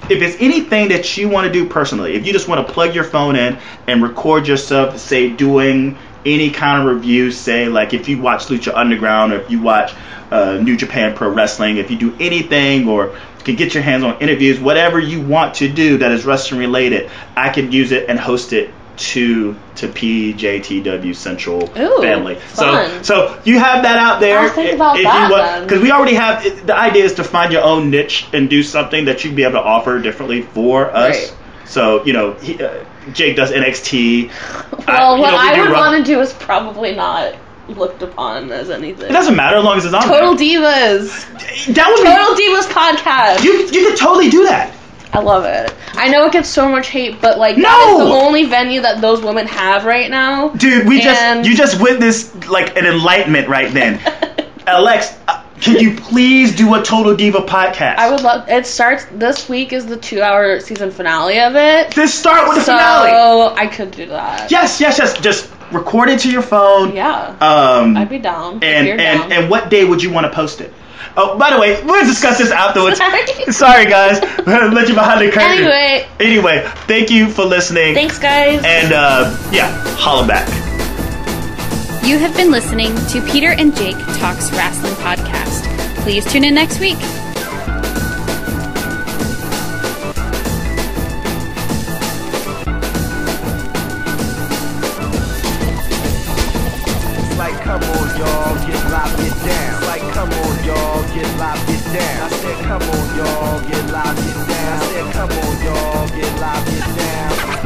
it's anything that you want to do personally, if you just want to plug your phone in and record yourself, say, doing any kind of review, say, like if you watch Lucha Underground, or if you watch New Japan Pro Wrestling, if you do anything, or you can get your hands on interviews, whatever you want to do that is wrestling related, I can use it and host it to PJTW Central family. Fun. So you have that out there. I'll think about that, because we already have the idea is to find your own niche and do something that you'd be able to offer differently for us. Right. So Jake does NXT. Well, what I would want to do is probably not looked upon as anything. It doesn't matter as long as it's on Total there. Divas. Total Divas podcast. You could totally do that. I love it. I know it gets so much hate, but that is the only venue that those women have right now. Dude, you just witnessed an enlightenment right then. Alex, Can you please do a Total Diva podcast? I would love. It starts this week. Is the 2-hour season finale of it? Just start with the finale. So I could do that. Yes. Just record it to your phone. Yeah. I'd be down. And what day would you want to post it? Oh, by the way, we'll discuss this afterwards. Sorry, guys. Let you behind the curtain. Anyway, thank you for listening. Thanks, guys. And holla back. You have been listening to Peter and Jake Talks Wrasslin podcast. Please tune in next week. Come on, y'all, get live, get down. Like, come on, y'all, get live, get down. I said, come on, y'all, get live, get down. I said, come on, y'all, get live, get down.